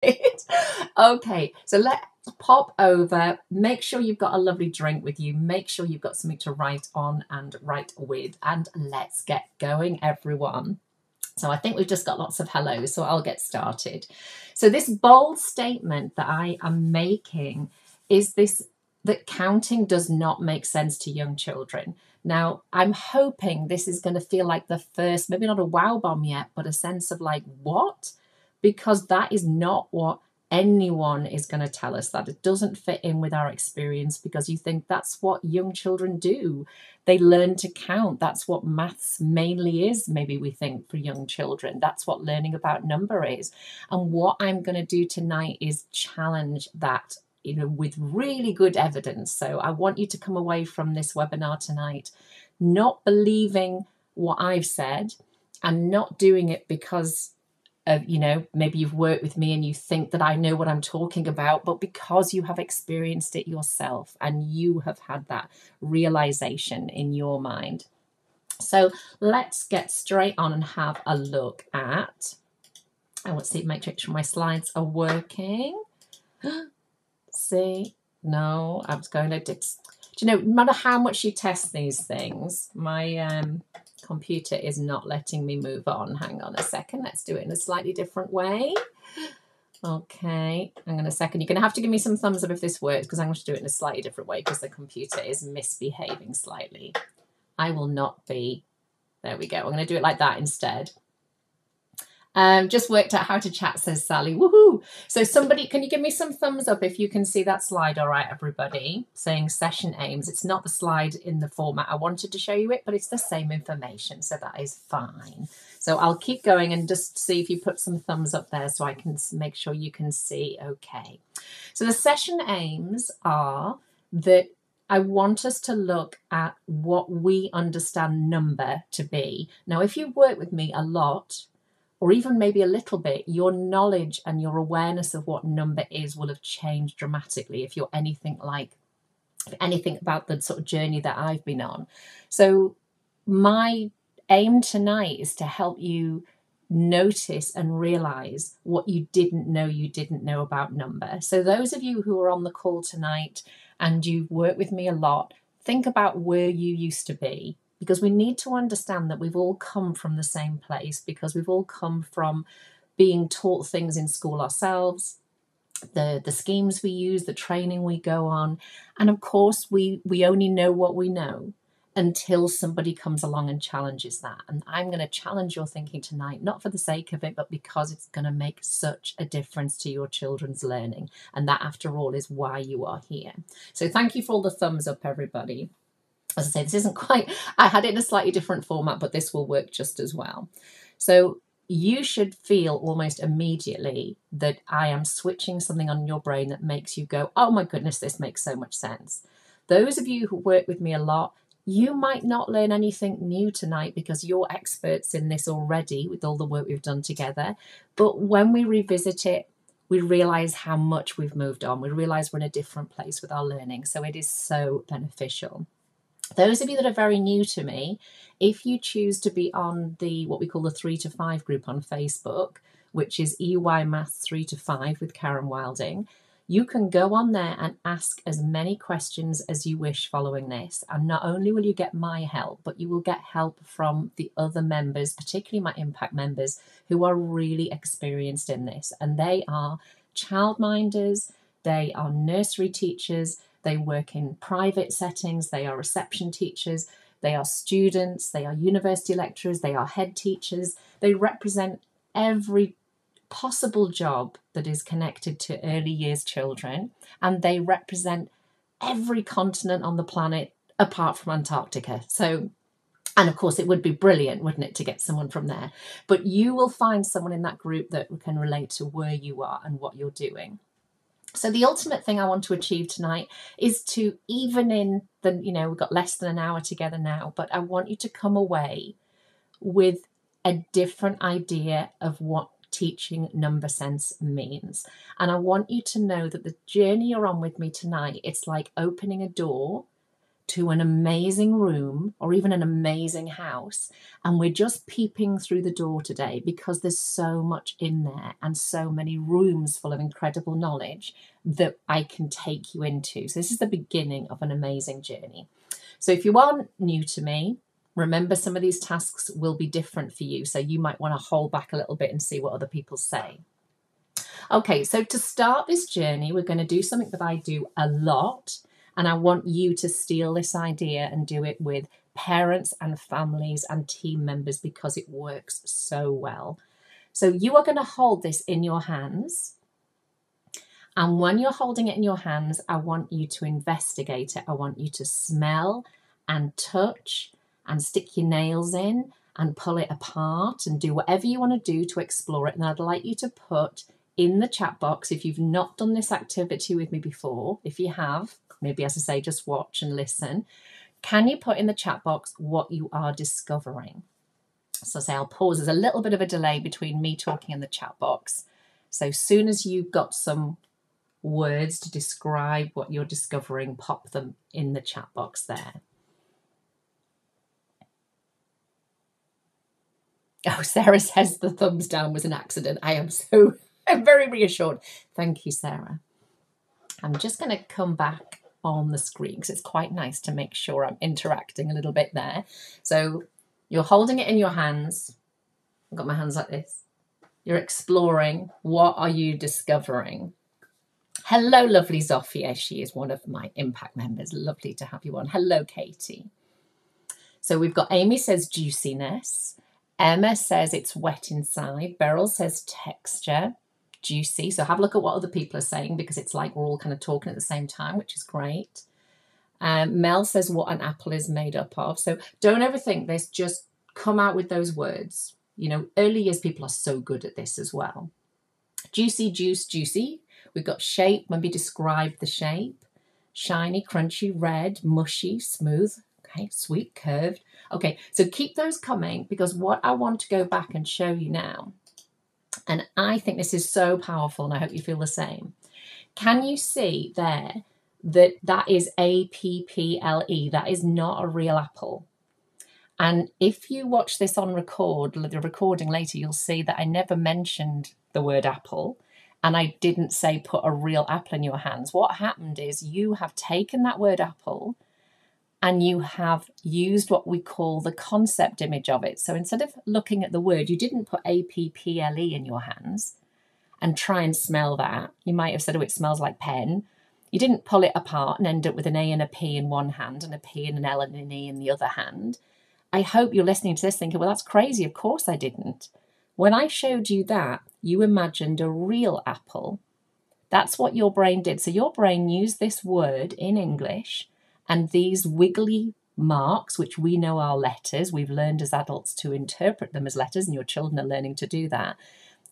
Okay, so let's pop over. Make sure you've got a lovely drink with you. Make sure you've got something to write on and write with. And let's get going, everyone. So I think we've just got lots of hellos, so I'll get started. So this bold statement that I am making is this, that counting does not make sense to young children. Now, I'm hoping this is going to feel like the first, maybe not a wow bomb yet, but a sense of like, what? Because that is not what anyone is going to tell us, that it doesn't fit in with our experience, because you think that's what young children do. They learn to count. That's what maths mainly is, maybe we think, for young children. That's what learning about number is. And what I'm going to do tonight is challenge that, with really good evidence. So I want you to come away from this webinar tonight not believing what I've said and not doing it because of, maybe you've worked with me and you think that I know what I'm talking about, but because you have experienced it yourself and you have had that realization in your mind. So let's get straight on and have a look at, I want to see, make sure my slides are working. See, no, I was going to, no matter how much you test these things, my computer is not letting me move on. Hang on a second. Let's do it in a slightly different way. Okay, hang on a second. You're going to have to give me some thumbs up if this works, because I'm going to do it in a slightly different way because the computer is misbehaving slightly. I will not be. There we go. I'm going to do it like that instead. Just worked out how to chat, says Sally. Woohoo! So somebody, can you give me some thumbs up if you can see that slide? All right, everybody, saying session aims. It's not the slide in the format I wanted to show you it, but it's the same information, so that is fine. So I'll keep going and just see if you put some thumbs up there so I can make sure you can see okay. So the session aims are that I want us to look at what we understand number to be. Now, if you work with me a lot, or even maybe a little bit, your knowledge and your awareness of what number is will have changed dramatically if you're anything about the sort of journey that I've been on. So my aim tonight is to help you notice and realize what you didn't know about number. So those of you who are on the call tonight and you've worked with me a lot, think about where you used to be. Because we need to understand that we've all come from the same place, because we've all come from being taught things in school ourselves, the schemes we use, the training we go on. And of course, we only know what we know until somebody comes along and challenges that. And I'm going to challenge your thinking tonight, not for the sake of it, but because it's going to make such a difference to your children's learning. And that, after all, is why you are here. So thank you for all the thumbs up, everybody. As I say, this isn't quite, I had it in a slightly different format, but this will work just as well. So you should feel almost immediately that I am switching something on your brain that makes you go, oh my goodness, this makes so much sense. Those of you who work with me a lot, you might not learn anything new tonight because you're experts in this already with all the work we've done together. But when we revisit it, we realize how much we've moved on. We realize we're in a different place with our learning. So it is so beneficial. Those of you that are very new to me, if you choose to be on the what we call the 3 to 5 group on Facebook, which is EYMaths 3 to 5 with Karen Wilding, you can go on there and ask as many questions as you wish following this. And not only will you get my help, but you will get help from the other members, particularly my impact members, who are really experienced in this. And they are childminders, they are nursery teachers, they work in private settings, they are reception teachers, they are students, they are university lecturers, they are head teachers. They represent every possible job that is connected to early years children, and they represent every continent on the planet apart from Antarctica. So, and of course, it would be brilliant, wouldn't it, to get someone from there? But you will find someone in that group that can relate to where you are and what you're doing. So the ultimate thing I want to achieve tonight is to even in the, we've got less than an hour together now, but I want you to come away with a different idea of what teaching number sense means. And I want you to know that the journey you're on with me tonight, it's like opening a door to an amazing room or even an amazing house, and we're just peeping through the door today because there's so much in there and so many rooms full of incredible knowledge that I can take you into. So this is the beginning of an amazing journey. So if you are new to me, remember some of these tasks will be different for you. So you might want to hold back a little bit and see what other people say. Okay, so to start this journey, we're going to do something that I do a lot. And I want you to steal this idea and do it with parents and families and team members because it works so well. So you are going to hold this in your hands. And when you're holding it in your hands, I want you to investigate it. I want you to smell and touch and stick your nails in and pull it apart and do whatever you want to do to explore it. And I'd like you to put in the chat box, if you've not done this activity with me before, if you have, maybe as I say, just watch and listen, can you put in the chat box what you are discovering? So say I'll pause. There's a little bit of a delay between me talking and the chat box. So as soon as you've got some words to describe what you're discovering, pop them in the chat box there. Oh, Sarah says the thumbs down was an accident. I'm very reassured. Thank you, Sarah. I'm just going to come back on the screen because it's quite nice to make sure I'm interacting a little bit there. So you're holding it in your hands. I've got my hands like this. You're exploring. What are you discovering? Hello, lovely Zofia. She is one of my Impact members. Lovely to have you on. Hello, Katie. So we've got Amy says juiciness. Emma says it's wet inside. Beryl says texture, juicy. So have a look at what other people are saying because it's like we're all kind of talking at the same time, which is great. Mel says what an apple is made up of. So don't overthink this. Just come out with those words. You know, early years people are so good at this as well. Juicy, juice, juicy. We've got shape when we describe the shape. Shiny, crunchy, red, mushy, smooth. Okay, sweet, curved. Okay, so keep those coming because what I want to go back and show you now, and I think this is so powerful and I hope you feel the same. Can you see there that that is A-P-P-L-E? That is not a real apple. And if you watch this on the recording later, you'll see that I never mentioned the word apple and I didn't say put a real apple in your hands. What happened is you have taken that word apple and you have used what we call the concept image of it. So instead of looking at the word, you didn't put A-P-P-L-E in your hands and try and smell that. You might have said, oh, it smells like pen. You didn't pull it apart and end up with an A and a P in one hand and a P and an L and an E in the other hand. I hope you're listening to this thinking, well, that's crazy. Of course I didn't. When I showed you that, you imagined a real apple. That's what your brain did. So your brain used this word in English and these wiggly marks, which we know are letters, we've learned as adults to interpret them as letters, and your children are learning to do that.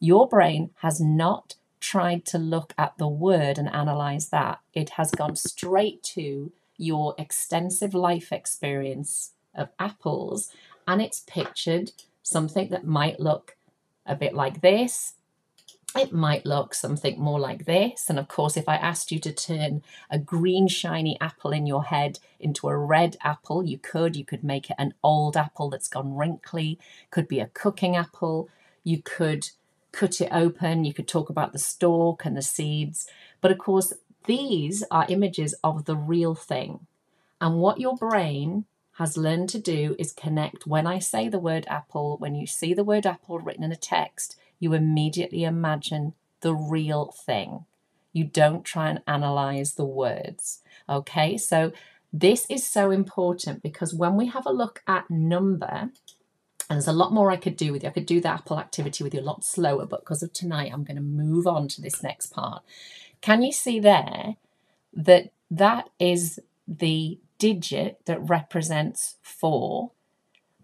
Your brain has not tried to look at the word and analyze that. It has gone straight to your extensive life experience of apples, and it's pictured something that might look a bit like this. It might look something more like this. And of course, if I asked you to turn a green shiny apple in your head into a red apple, you could make it an old apple that's gone wrinkly, could be a cooking apple. You could cut it open. You could talk about the stalk and the seeds. But of course, these are images of the real thing. And what your brain has learned to do is connect. When I say the word apple, when you see the word apple written in a text, you immediately imagine the real thing. You don't try and analyze the words. Okay, so this is so important because when we have a look at number, and there's a lot more I could do with you. I could do the apple activity with you a lot slower, but because of tonight, I'm going to move on to this next part. Can you see there that that is the digit that represents 4?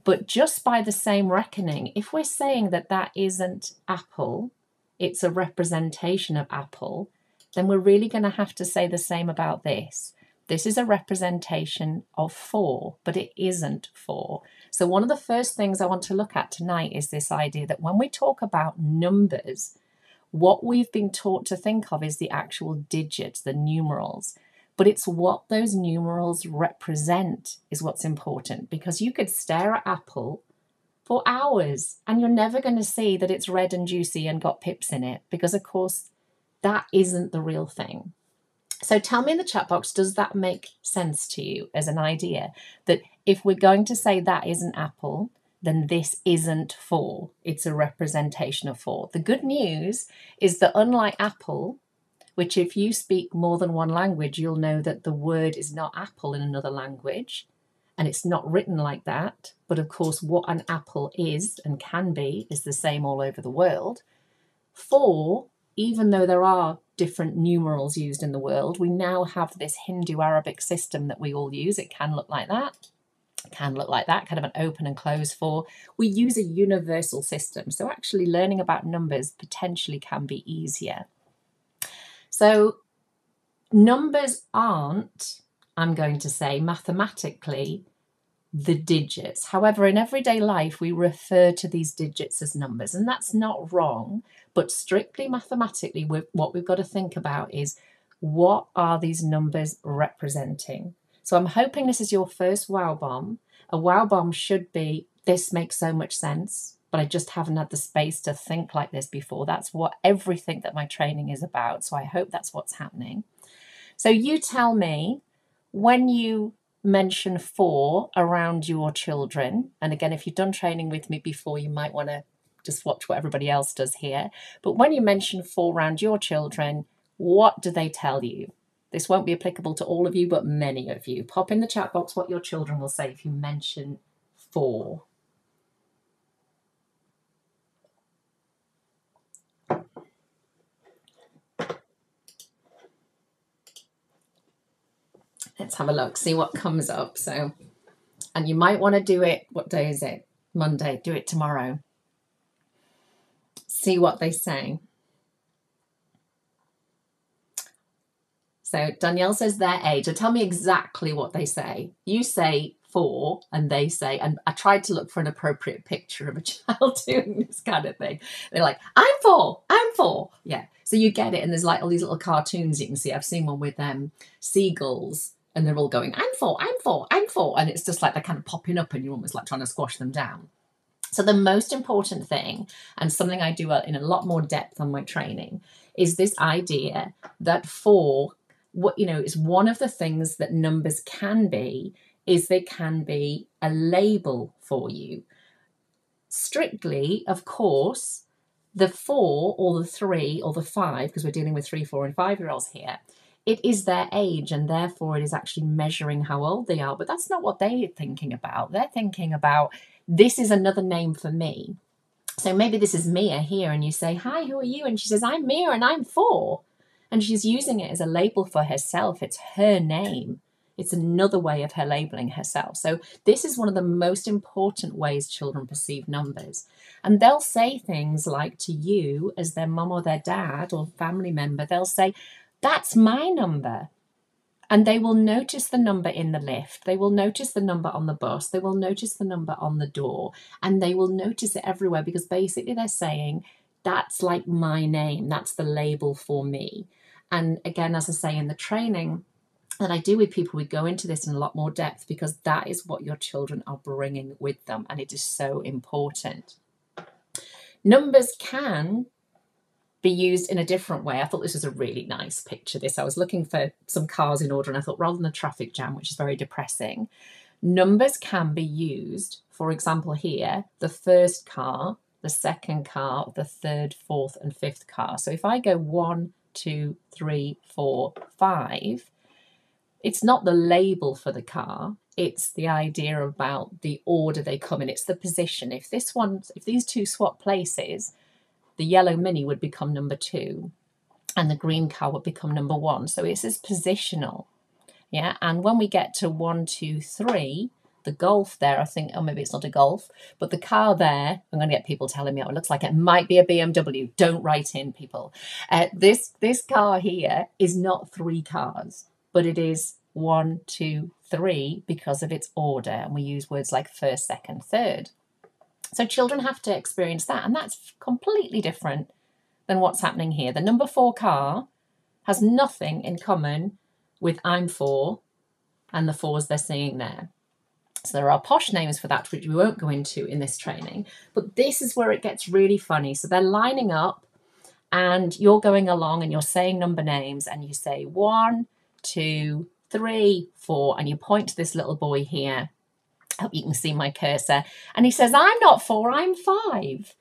But just by the same reckoning, if we're saying that that isn't apple, it's a representation of apple, then we're really going to have to say the same about this. This is a representation of 4, but it isn't 4. So one of the first things I want to look at tonight is this idea that when we talk about numbers, what we've been taught to think of is the actual digits, the numerals. but it's what those numerals represent is what's important, because you could stare at apple for hours and you're never going to see that it's red and juicy and got pips in it, because of course that isn't the real thing. So tell me in the chat box, does that make sense to you as an idea that if we're going to say that is an apple, then this isn't 4, it's a representation of 4. The good news is that unlike apple, which if you speak more than one language, you'll know that the word is not apple in another language, and it's not written like that. But of course, what an apple is and can be is the same all over the world. 4, even though there are different numerals used in the world, we now have this Hindu Arabic system that we all use. It can look like that, can look like that, kind of an open and close 4. We use a universal system. So actually learning about numbers potentially can be easier. So numbers aren't, I'm going to say, mathematically the digits. However, in everyday life, we refer to these digits as numbers, and that's not wrong. But strictly mathematically, what we've got to think about is, what are these numbers representing? So I'm hoping this is your first wow bomb. A wow bomb should be, this makes so much sense, but I just haven't had the space to think like this before. That's what everything that my training is about. So I hope that's what's happening. So you tell me, when you mention 4 around your children, and again, if you've done training with me before, you might want to just watch what everybody else does here. But when you mention 4 around your children, what do they tell you? This won't be applicable to all of you, but many of you. Pop in the chat box what your children will say if you mention 4. Let's have a look, see what comes up. So, and you might want to do it, what day is it? Monday, do it tomorrow. See what they say. So Danielle says their age. Tell me exactly what they say. You say 4 and they say, and I tried to look for an appropriate picture of a child doing this kind of thing. They're like, I'm 4, I'm 4. Yeah. So you get it. And there's like all these little cartoons you can see. I've seen one with seagulls, and they're all going, I'm 4, I'm 4, I'm 4. And it's just like they're kind of popping up and you're almost like trying to squash them down. So the most important thing, and something I do in a lot more depth on my training, is this idea that 4, is one of the things that numbers can be, is they can be a label for you. Strictly, of course, the 4 or the 3 or the 5, because we're dealing with 3, 4 and 5-year-olds here, it is their age, and therefore it is actually measuring how old they are. But that's not what they're thinking about. They're thinking about, this is another name for me. So maybe this is Mia here, and you say, hi, who are you? And she says, I'm Mia and I'm 4. And she's using it as a label for herself. It's her name. It's another way of her labeling herself. So this is one of the most important ways children perceive numbers. And they'll say things like to you as their mum or their dad or family member, they'll say, that's my number. And they will notice the number in the lift. They will notice the number on the bus. They will notice the number on the door. And they will notice it everywhere, because basically they're saying, that's like my name. That's the label for me. And again, as I say in the training that I do with people, we go into this in a lot more depth, because that is what your children are bringing with them. And it is so important. Numbers can be used in a different way. I thought this was a really nice picture. I was looking for some cars in order, and I thought, rather than a traffic jam, which is very depressing, numbers can be used. For example, here, the first car, the second car, the third, fourth, and fifth car. So if I go 1, 2, 3, 4, 5, it's not the label for the car. It's the idea about the order they come in. It's the position. If these two swap places, the yellow Mini would become number 2 and the green car would become number 1. So it's as positional. Yeah. And when we get to 1, 2, 3, the Golf there, I think, oh, maybe it's not a Golf, but the car there, I'm going to get people telling me, oh, it looks like it might be a BMW. Don't write in, people. This car here is not 3 cars, but it is 1, 2, 3 because of its order. And we use words like first, second, third. So children have to experience that, and that's completely different than what's happening here. The number 4 car has nothing in common with I'm 4 and the 4s they're seeing there. So there are posh names for that, which we won't go into in this training. But this is where it gets really funny. So they're lining up and you're going along and you're saying number names and you say 1, 2, 3, 4, and you point to this little boy here. I hope you can see my cursor. And he says, I'm not 4, I'm 5.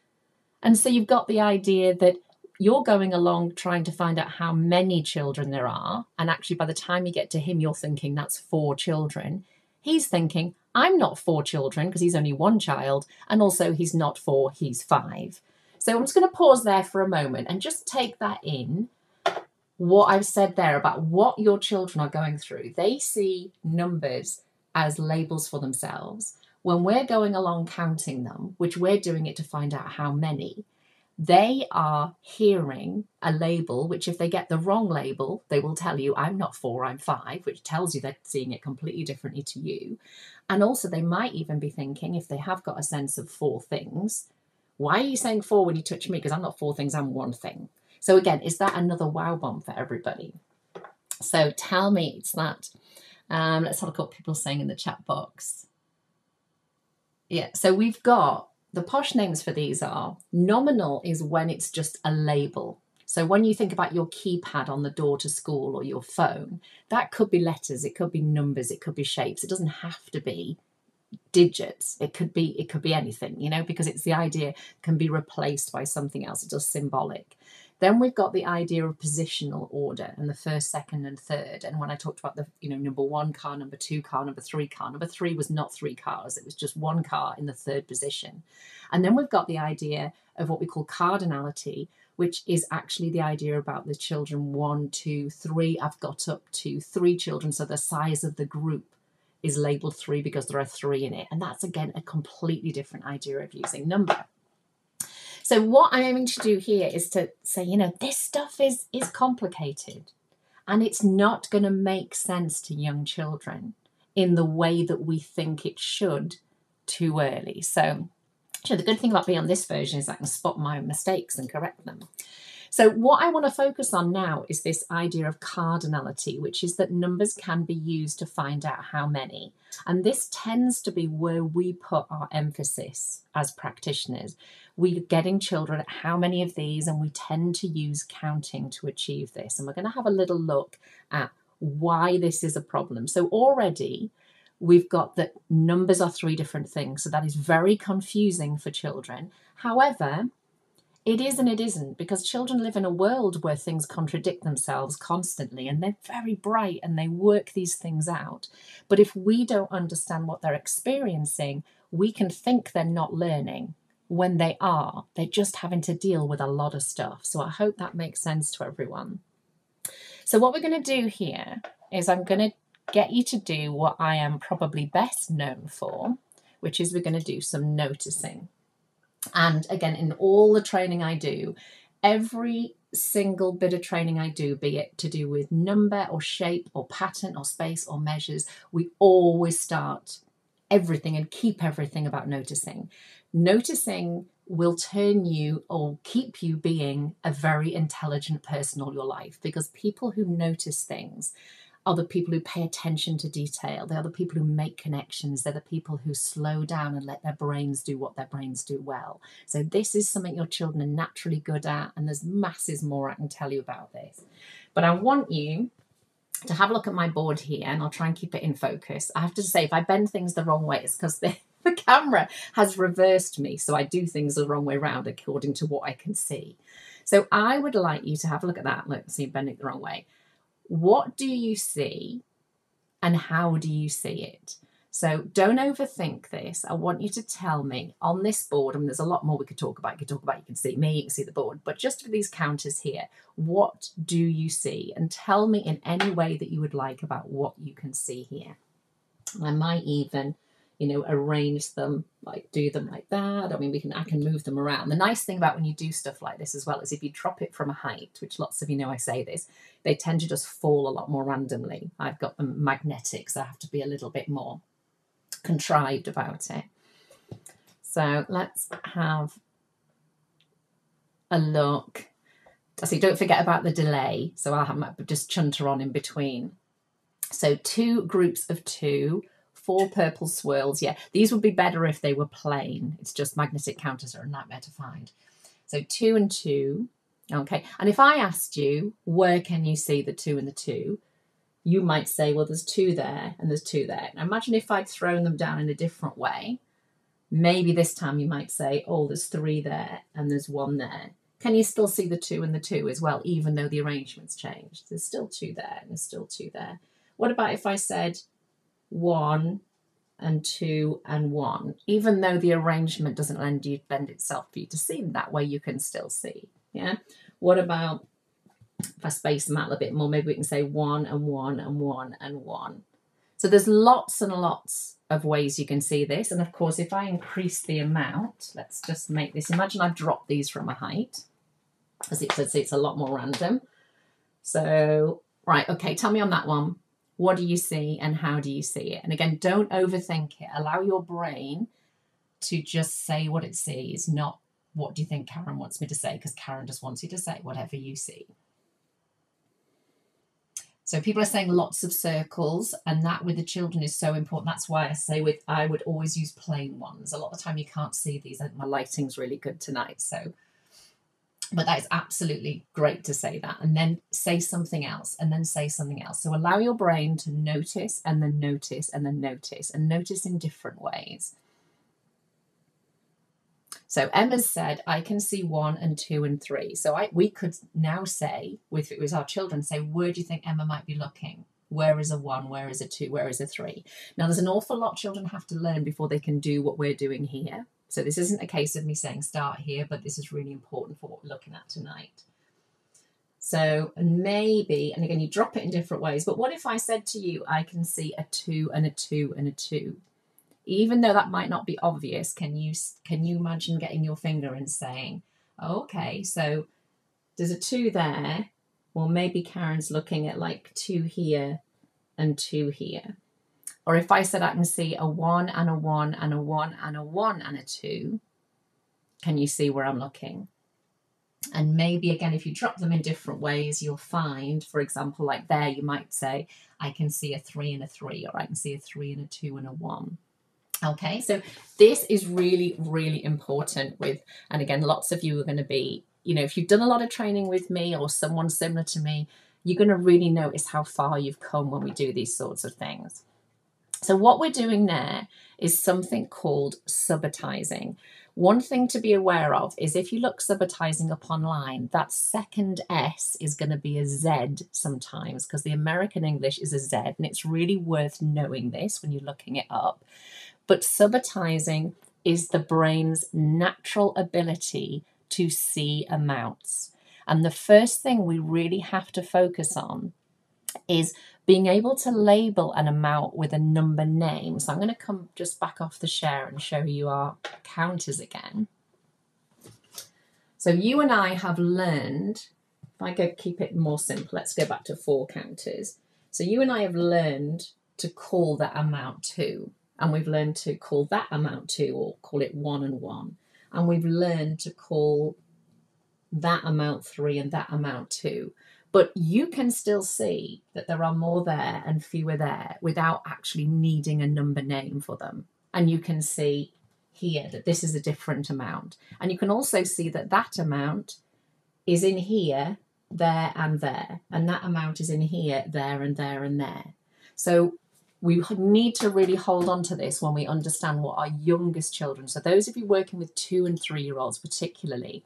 And so you've got the idea that you're going along trying to find out how many children there are. And actually, by the time you get to him, you're thinking that's 4 children. He's thinking, I'm not 4 children because he's only 1 child. And also he's not 4, he's 5. So I'm just going to pause there for a moment and just take that in, what I've said there about what your children are going through. They see numbers as labels for themselves. When we're going along counting them, which we're doing it to find out how many, they are hearing a label, which if they get the wrong label, they will tell you, I'm not 4, I'm 5, which tells you they're seeing it completely differently to you. And also they might even be thinking, if they have got a sense of 4 things, why are you saying 4 when you touch me? Because I'm not 4 things, I'm 1 thing. So again, is that another wow bomb for everybody? So tell me it's that. Let's have a look at what people are saying in the chat box. Yeah, so we've got the posh names for these are nominal is when it's just a label. So when you think about your keypad on the door to school or your phone, that could be letters, it could be numbers, it could be shapes. It doesn't have to be digits. It could be anything, you know, because it's the idea can be replaced by something else. It's just symbolic. Then we've got the idea of positional order and the first, second, and third. And when I talked about the, number 1 car, number 2 car, number 3 car, number 3 was not 3 cars. It was just 1 car in the 3rd position. And then we've got the idea of what we call cardinality, which is actually the idea about the children 1, 2, 3. I've got up to 3 children. So the size of the group is labeled 3 because there are 3 in it. And that's, again, a completely different idea of using number. So what I'm aiming to do here is to say, this stuff is complicated and it's not going to make sense to young children in the way that we think it should too early. So the good thing about being on this version is I can spot my mistakes and correct them. So what I want to focus on now is this idea of cardinality, which is that numbers can be used to find out how many. And this tends to be where we put our emphasis as practitioners. We're getting children at how many of these, and we tend to use counting to achieve this. And we're going to have a little look at why this is a problem. So already we've got that numbers are 3 different things. So that is very confusing for children. However, it is and it isn't, because children live in a world where things contradict themselves constantly and they're very bright and they work these things out. But if we don't understand what they're experiencing, we can think they're not learning when they are. They're just having to deal with a lot of stuff. So I hope that makes sense to everyone. So what we're going to do here is I'm going to get you to do what I am probably best known for, which is we're going to do some noticing. And again, in all the training I do, every single bit of training I do, be it to do with number or shape or pattern or space or measures, we always start everything and keep everything about noticing. Noticing will turn you or keep you being a very intelligent person all your life, because people who notice things are the people who pay attention to detail. They are the people who make connections. They're the people who slow down and let their brains do what their brains do well. So this is something your children are naturally good at, and there's masses more I can tell you about this. But I want you to have a look at my board here, and I'll try and keep it in focus. I have to say, if I bend things the wrong way, it's because the camera has reversed me, so I do things the wrong way around according to what I can see. So I would like you to have a look at that. Look, see, bending it the wrong way. What do you see and how do you see it? So don't overthink this. I want you to tell me on this board, and there's a lot more we could talk about. You can see me, you can see the board, but just for these counters here, what do you see? And tell me in any way that you would like about what you can see here. I might even, arrange them, like do them like that. I mean, I can move them around. The nice thing about when you do stuff like this as well is if you drop it from a height, which lots of you know I say this, they tend to just fall a lot more randomly. I've got them magnetic, so I have to be a little bit more contrived about it. So let's have a look. So don't forget about the delay. So I'll have just chunter on in between So 2 groups of 2, 4 purple swirls. Yeah, these would be better if they were plain. It's just magnetic counters are a nightmare to find. So 2 and 2. Okay, and if I asked you, where can you see the 2 and the 2? You might say, well, there's 2 there and there's 2 there. Now imagine if I'd thrown them down in a different way. Maybe this time you might say, oh, there's 3 there and there's 1 there. Can you still see the 2 and the 2 as well, even though the arrangement's changed? There's still 2 there and there's still 2 there. What about if I said 1 and 2 and 1? Even though the arrangement doesn't lend itself for you to see them that way, you can still see. Yeah. What about if I space them out a bit more? Maybe we can say 1 and 1 and 1 and 1. So there's lots and lots of ways you can see this. And of course, if I increase the amount, let's just make this. Imagine I've dropped these from a height, as it's a lot more random. So, right, okay, tell me on that one. What do you see and how do you see it? And again, don't overthink it. Allow your brain to just say what it sees, not what do you think Karen wants me to say, because Karen just wants you to say whatever you see. So people are saying lots of circles, and that with the children is so important. That's why I say I would always use plain ones. A lot of the time you can't see these. My lighting's really good tonight, so. But that is absolutely great to say that, and then say something else, and then say something else. So allow your brain to notice, and then notice, and then notice, and notice in different ways. So Emma's said, I can see 1 and 2 and 3. So we could now say, if it was our children, say, where do you think Emma might be looking? Where is a 1? Where is a 2? Where is a 3? Now, there's an awful lot children have to learn before they can do what we're doing here. So this isn't a case of me saying start here, but this is really important for what we're looking at tonight. So maybe, and again, you drop it in different ways, but what if I said to you, I can see a 2 and a 2 and a 2? Even though that might not be obvious, can you imagine getting your finger and saying, oh, okay, so there's a 2 there. Well, maybe Karen's looking at like 2 here and 2 here. Or if I said I can see a 1 and a 1 and a 1 and a 1 and a 2, can you see where I'm looking? And maybe, again, if you drop them in different ways, you'll find, for example, like there, you might say, I can see a 3 and a 3, or I can see a 3 and a 2 and a 1. Okay, so this is really, really important with, and again, lots of you are going to be, if you've done a lot of training with me or someone similar to me, you're going to really notice how far you've come when we do these sorts of things. So what we're doing there is something called subitizing. One thing to be aware of is if you look subitizing up online, that second S is going to be a Z sometimes, because the American English is a Z, and it's really worth knowing this when you're looking it up. But subitizing is the brain's natural ability to see amounts. And the first thing we really have to focus on is being able to label an amount with a number name. So I'm going to come just back off the share and show you our counters again. So you and I have learned, if I go keep it more simple, let's go back to 4 counters. So you and I have learned to call that amount 2. And we've learned to call that amount 2, or call it 1 and 1. And we've learned to call that amount 3 and that amount 2. But you can still see that there are more there and fewer there without actually needing a number name for them. And you can see here that this is a different amount. And you can also see that that amount is in here, there and there. And that amount is in here, there and there and there. So we need to really hold on to this when we understand what our youngest children, so those of you working with 2 and 3-year-olds particularly,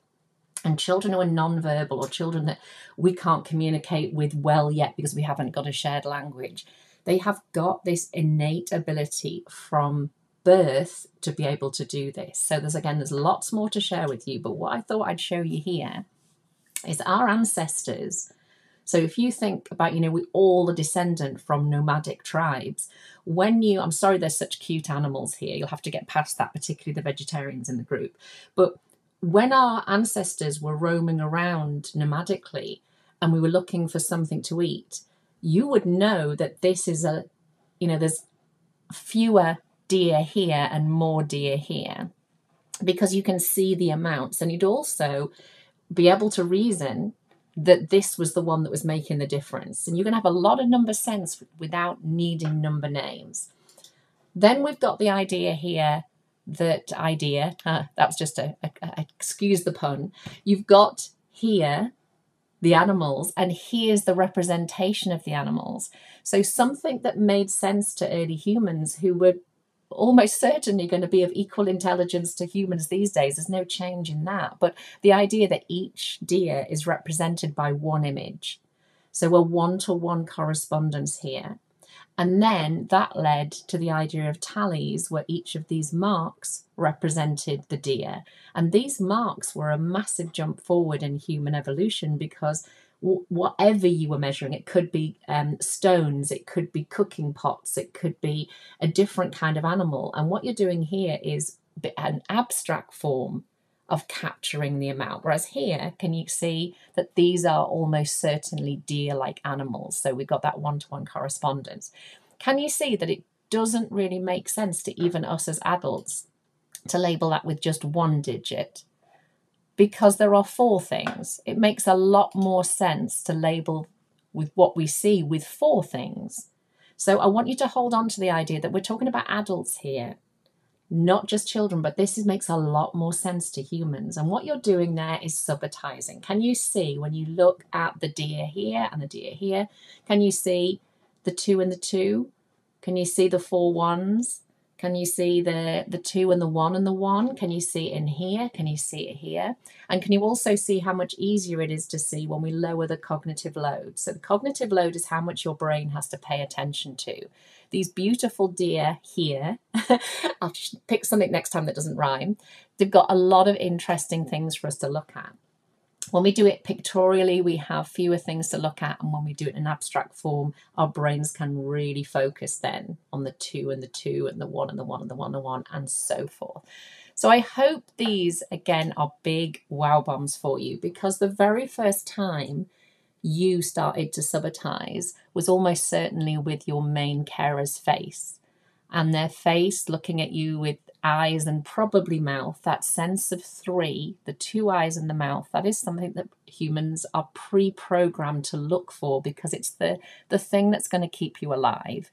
and children who are non-verbal or children that we can't communicate with well yet because we haven't got a shared language, they have got this innate ability from birth to be able to do this. So there's lots more to share with you, but what I thought I'd show you here is our ancestors. So if you think about, we all are descendant from nomadic tribes. I'm sorry there's such cute animals here. You'll have to get past that, particularly the vegetarians in the group. But when our ancestors were roaming around nomadically and we were looking for something to eat, you would know that this is there's fewer deer here and more deer here, because you can see the amounts, and you'd also be able to reason that this was the one that was making the difference. And you can have a lot of number sense without needing number names. Then we've got the idea here that that was just excuse the pun. You've got here the animals, and here's the representation of the animals. So something that made sense to early humans who were almost certainly going to be of equal intelligence to humans these days. There's no change in that. But the idea that each deer is represented by one image. So a one-to-one correspondence here. And then that led to the idea of tallies, where each of these marks represented the deer. And these marks were a massive jump forward in human evolution, because whatever you were measuring, it could be stones, it could be cooking pots, it could be a different kind of animal. And what you're doing here is an abstract form of capturing the amount. Whereas here, can you see that these are almost certainly deer-like animals? So we've got that one-to-one correspondence. Can you see that it doesn't really make sense to even us as adults to label that with just one digit? Because there are 4 things. It makes a lot more sense to label with what we see with 4 things. So I want you to hold on to the idea that we're talking about adults here, not just children, but this makes a lot more sense to humans. And what you're doing there is subitizing. Can you see when you look at the deer here and the deer here, can you see the 2 and the 2? Can you see the 4 ones? Can you see the 2 and the 1 and the 1? Can you see it in here? Can you see it here? And can you also see how much easier it is to see when we lower the cognitive load? So the cognitive load is how much your brain has to pay attention to. These beautiful deer here, I'll pick something next time that doesn't rhyme. They've got a lot of interesting things for us to look at. When we do it pictorially, we have fewer things to look at. And when we do it in abstract form, our brains can really focus then on the 2 and the 2 and the 1 and the 1 and the 1 and the 1 and so forth. So I hope these, again, are big wow bombs for you, because the very first time you started to subitize was almost certainly with your main carer's face, and their face looking at you with eyes and probably mouth, that sense of 3, the 2 eyes and the mouth, that is something that humans are pre-programmed to look for, because it's the thing that's going to keep you alive.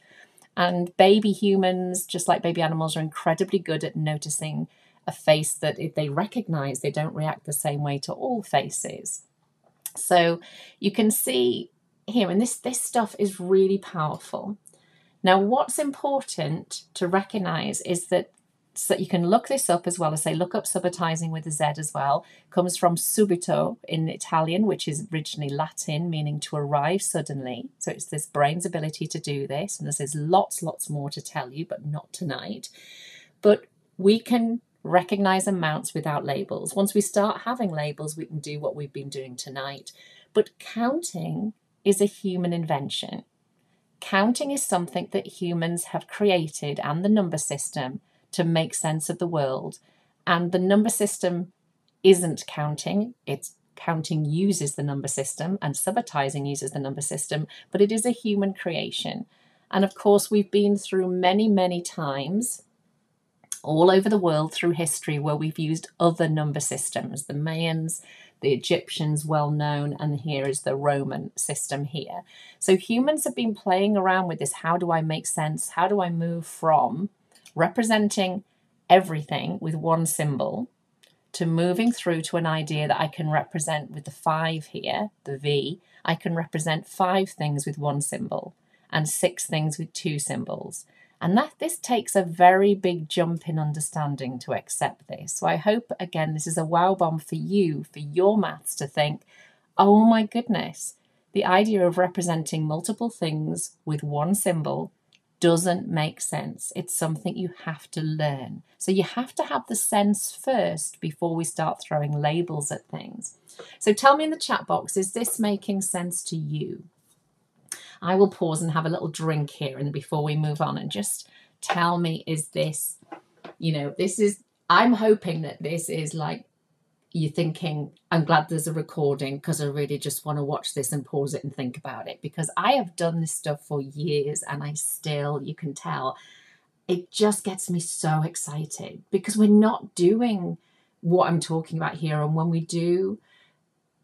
And baby humans, just like baby animals, are incredibly good at noticing a face that if they recognize, they don't react the same way to all faces. So you can see here, and this stuff is really powerful. Now, what's important to recognize is that, so you can look this up as well as say, look up subitizing with a Z as well. It comes from subito in Italian, which is originally Latin, meaning to arrive suddenly. So it's this brain's ability to do this. And there's lots more to tell you, but not tonight. But we can recognize amounts without labels. Once we start having labels, we can do what we've been doing tonight. But counting is a human invention. Counting is something that humans have created, and the number system, to make sense of the world. And the number system isn't counting. It's counting uses the number system, and subitizing uses the number system, but it is a human creation. And of course, we've been through many times all over the world through history where we've used other number systems. The Mayans, the Egyptians, well known, and here is the Roman system here. So humans have been playing around with this. How do I make sense? How do I move from representing everything with one symbol to moving through to an idea that I can represent with the 5 here, the V. I can represent 5 things with one symbol and 6 things with 2 symbols. And this takes a very big jump in understanding to accept this. So I hope, again, this is a wow bomb for you, for your maths, to think, oh my goodness, the idea of representing multiple things with one symbol doesn't make sense. It's something you have to learn. So you have to have the sense first before we start throwing labels at things. So tell me in the chat box, is this making sense to you? I will pause and have a little drink here and before we move on, and just tell me, is this, I'm hoping that this is like you're thinking, I'm glad there's a recording because I really just want to watch this and pause it and think about it, because I have done this stuff for years and I still, you can tell, it just gets me so excited because we're not doing what I'm talking about here. And when we do,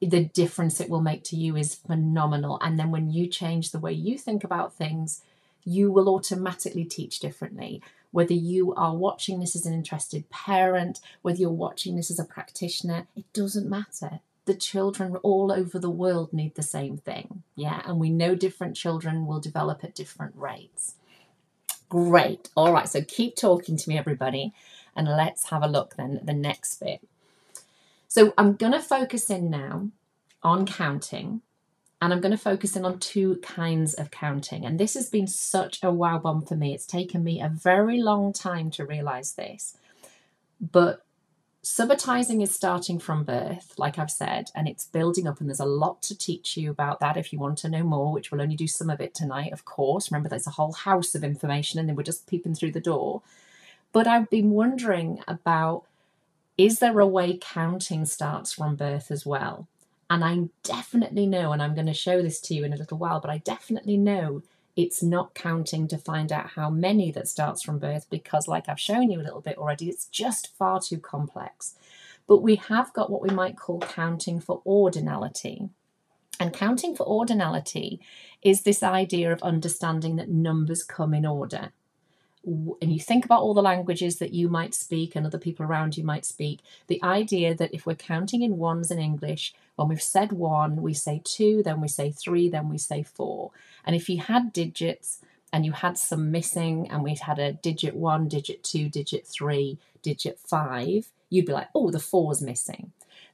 the difference it will make to you is phenomenal. And then when you change the way you think about things, you will automatically teach differently. Whether you are watching this as an interested parent, whether you're watching this as a practitioner, it doesn't matter. The children all over the world need the same thing. Yeah, and we know different children will develop at different rates. Great. All right, so keep talking to me, everybody, and let's have a look then at the next bit. So I'm going to focus in now on counting, and I'm going to focus in on two kinds of counting. And this has been such a wow bomb for me. It's taken me a very long time to realize this. But subitizing is starting from birth, like I've said, and it's building up, and there's a lot to teach you about that if you want to know more, which we'll only do some of it tonight, of course. Remember, there's a whole house of information, and then we're just peeping through the door. But I've been wondering about, is there a way counting starts from birth as well? And I definitely know, and I'm going to show this to you in a little while, but I definitely know it's not counting to find out how many that starts from birth, because like I've shown you a little bit already, it's just far too complex. But we have got what we might call counting for ordinality. And counting for ordinality is this idea of understanding that numbers come in order. And you think about all the languages that you might speak and other people around you might speak, the idea that if we're counting in ones in English, when we've said one, we say two, then we say three, then we say four. And if you had digits and you had some missing, and we had a digit 1, digit 2, digit 3, digit 5, you'd be like, oh, the 4's missing.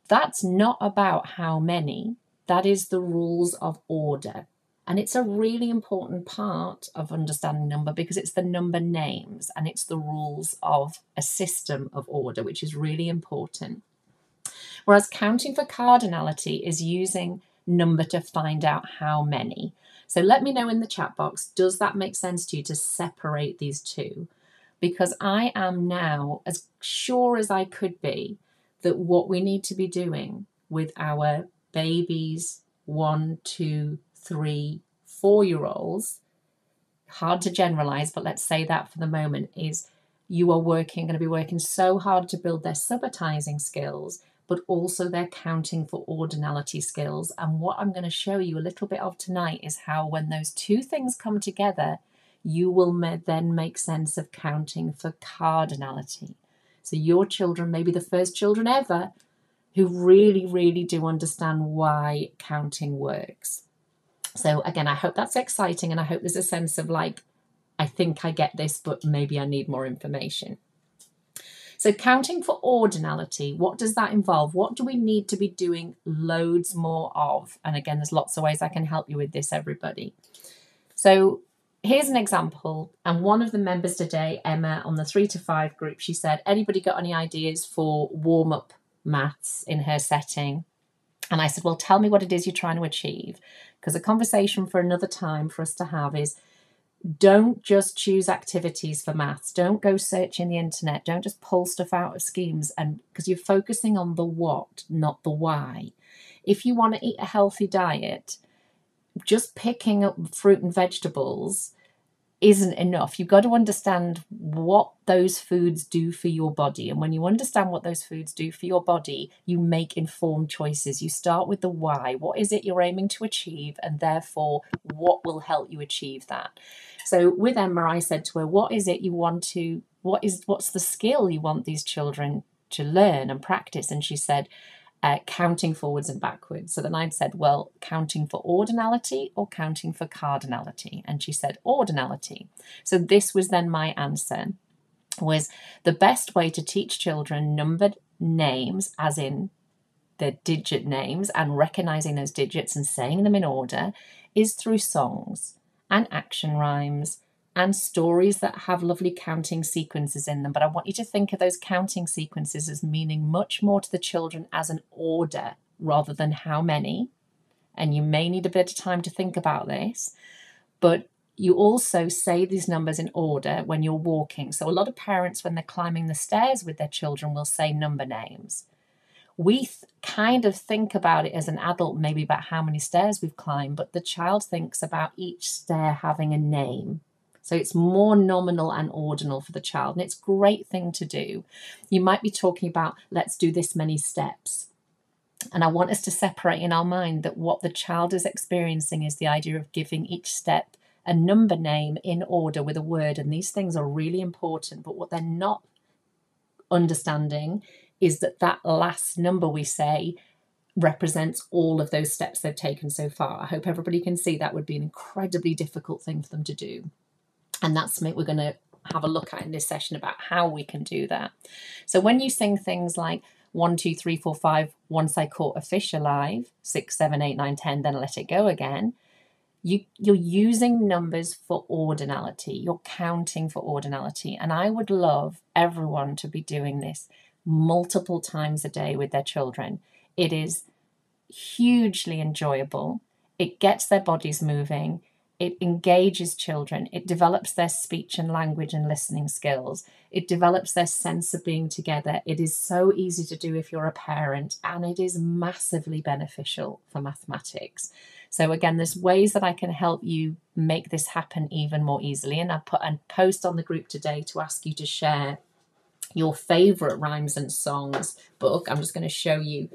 That's not about how many. That is the rules of order. And it's a really important part of understanding number, because it's the number names and it's the rules of a system of order, which is really important. Whereas counting for cardinality is using number to find out how many. So let me know in the chat box, does that make sense to you to separate these two? Because I am now as sure as I could be that what we need to be doing with our babies, 1, 2, 3, 4-year-olds, hard to generalize, but let's say that for the moment, is you are going to be working so hard to build their subitizing skills, but also their counting for ordinality skills. And what I'm going to show you a little bit of tonight is how, when those two things come together, you will then make sense of counting for cardinality. So your children may be the first children ever who really, really do understand why counting works. So again, I hope that's exciting, and I hope there's a sense of like, I think I get this, but maybe I need more information. So counting for ordinality, what does that involve? What do we need to be doing loads more of? And again, there's lots of ways I can help you with this, everybody. So here's an example. And one of the members today, Emma, on the 3 to 5 group, she said, anybody got any ideas for warm-up maths in her setting? And I said, well, tell me what it is you're trying to achieve. Because a conversation for another time for us to have is, don't just choose activities for maths. Don't go searching the internet. Don't just pull stuff out of schemes, and because you're focusing on the what, not the why. If you want to eat a healthy diet, just picking up fruit and vegetables isn't enough. You've got to understand what those foods do for your body. And when you understand what those foods do for your body, you make informed choices. You start with the why. What is it you're aiming to achieve? And therefore, what will help you achieve that? So with Emma, I said to her, what is it you want to, what's the skill you want these children to learn and practice? And she said, counting forwards and backwards. So then I'd said, well, counting for ordinality or counting for cardinality? And she said ordinality. So this was then my answer, was the best way to teach children numbered names, as in the digit names, and recognizing those digits and saying them in order, is through songs and action rhymes and stories that have lovely counting sequences in them. But I want you to think of those counting sequences as meaning much more to the children as an order rather than how many. And you may need a bit of time to think about this, but you also say these numbers in order when you're walking. So a lot of parents, when they're climbing the stairs with their children, will say number names. We kind of think about it as an adult, maybe about how many stairs we've climbed, but the child thinks about each stair having a name. So it's more nominal and ordinal for the child, and it's a great thing to do. You might be talking about, let's do this many steps. And I want us to separate in our mind that what the child is experiencing is the idea of giving each step a number name in order with a word. And these things are really important. But what they're not understanding is that that last number we say represents all of those steps they've taken so far. I hope everybody can see that would be an incredibly difficult thing for them to do. And that's something we're going to have a look at in this session about how we can do that. So when you sing things like 1, 2, 3, 4, 5, once I caught a fish alive, 6, 7, 8, 9, 10, then let it go again, you're using numbers for ordinality. You're counting for ordinality. And I would love everyone to be doing this multiple times a day with their children. It is hugely enjoyable. It gets their bodies moving. It engages children. It develops their speech and language and listening skills. It develops their sense of being together. It is so easy to do if you're a parent, and it is massively beneficial for mathematics. So again, there's ways that I can help you make this happen even more easily. And I put a post on the group today to ask you to share your favorite rhymes and songs book. I'm just going to show you.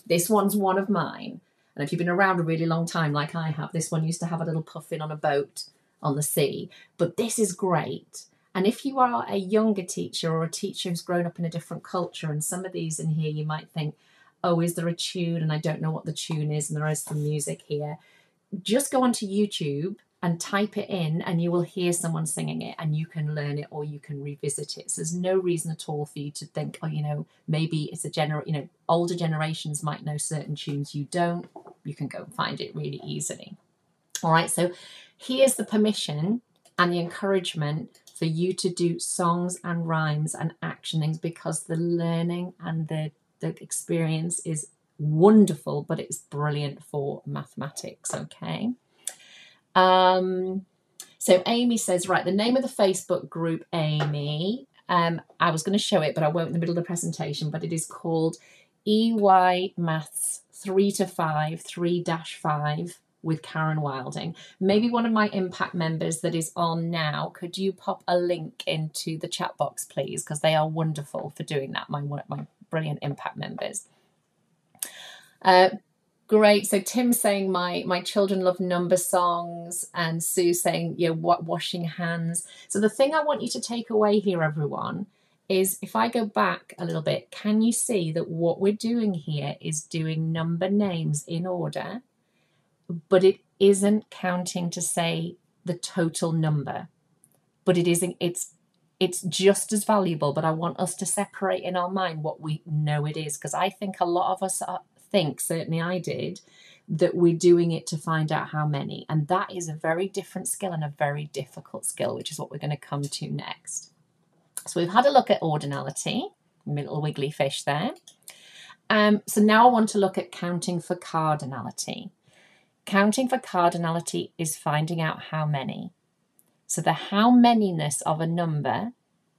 This one's one of mine. And if you've been around a really long time, like I have, this one used to have a little puffin on a boat on the sea. But this is great. And if you are a younger teacher or a teacher who's grown up in a different culture, and some of these in here, you might think, oh, is there a tune? And I don't know what the tune is. And there is some music here. Just go onto YouTube and type it in, and you will hear someone singing it, and you can learn it or you can revisit it. So there's no reason at all for you to think, oh, maybe it's older generations might know certain tunes you don't. You can go and find it really easily. All right, so here's the permission and the encouragement for you to do songs and rhymes and actionings, because the learning and the experience is wonderful, but it's brilliant for mathematics, okay? So Amy says, right, the name of the Facebook group, Amy, I was going to show it, but I won't in the middle of the presentation, but it is called EYMaths 3 to 5, 3-5 with Karen Wilding. Maybe one of my impact members that is on now, could you pop a link into the chat box, please? Because they are wonderful for doing that, my brilliant impact members. Great. So Tim saying my children love number songs, and Sue saying, washing hands. So the thing I want you to take away here, everyone, is if I go back a little bit, can you see that what we're doing here is doing number names in order, but it isn't counting to say the total number, but it's just as valuable. But I want us to separate in our mind what we know it is, because I think a lot of us think, certainly I did, that we're doing it to find out how many. And that is a very different skill and a very difficult skill, which is what we're going to come to next. So we've had a look at ordinality, little wiggly fish there. So now I want to look at counting for cardinality. Counting for cardinality is finding out how many. So the how manyness of a number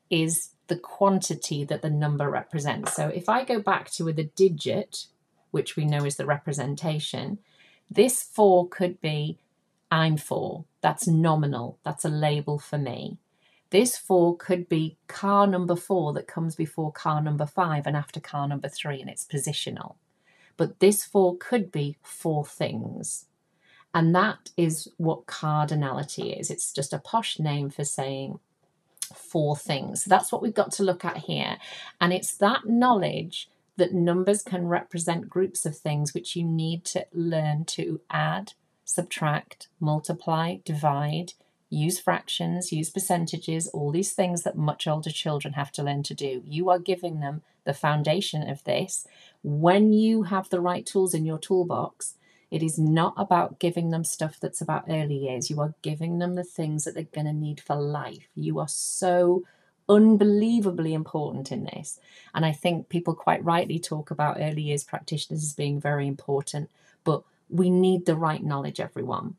is the quantity that the number represents. So if I go back to the digit, which we know is the representation, this 4 could be I'm 4. That's nominal. That's a label for me. This 4 could be car number 4 that comes before car number 5 and after car number 3, and it's positional. But this 4 could be 4 things. And that is what cardinality is. It's just a posh name for saying 4 things. So that's what we've got to look at here. And it's that knowledge that numbers can represent groups of things which you need to learn to add, subtract, multiply, divide, use fractions, use percentages, all these things that much older children have to learn to do. You are giving them the foundation of this. When you have the right tools in your toolbox, it is not about giving them stuff that's about early years. You are giving them the things that they're going to need for life. You are so unbelievably important in this. And I think people quite rightly talk about early years practitioners as being very important, but we need the right knowledge, everyone.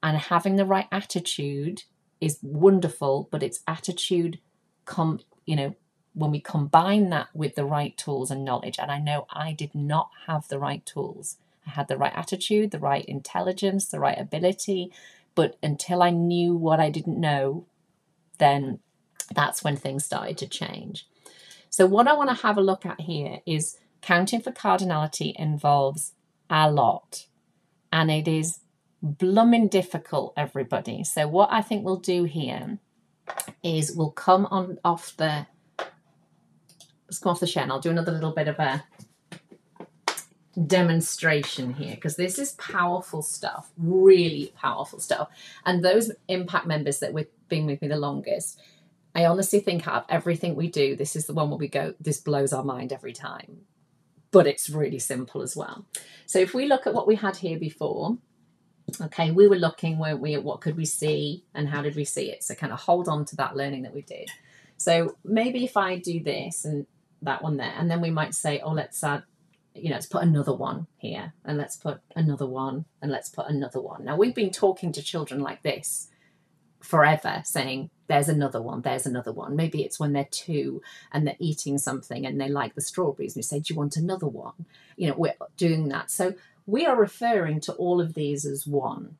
And having the right attitude is wonderful, but it's attitude, when we combine that with the right tools and knowledge. And I know I did not have the right tools. I had the right attitude, the right intelligence, the right ability, but until I knew what I didn't know, then that's when things started to change. So what I want to have a look at here is Counting for cardinality involves a lot, and it is blooming difficult, everybody. So what I think we'll do here is we'll come on off the, let's come off the share, and I'll do another little bit of a demonstration here, because this is powerful stuff, really powerful stuff. And those impact members that we've been with me the longest, I honestly think out of everything we do, this is the one where we go, this blows our mind every time. But it's really simple as well. So if we look at what we had here before, okay, we were looking, weren't we, at what could we see and how did we see it? So kind of hold on to that learning that we did. So maybe if I do this and that one there, and then we might say, oh, let's add, you know, let's put another one here, and let's put another one, and let's put another one. Now, we've been talking to children like this forever, saying, there's another one, there's another one. Maybe it's when they're 2 and they're eating something and they like the strawberries, and we say, do you want another one? You know, we're doing that. So we are referring to all of these as one.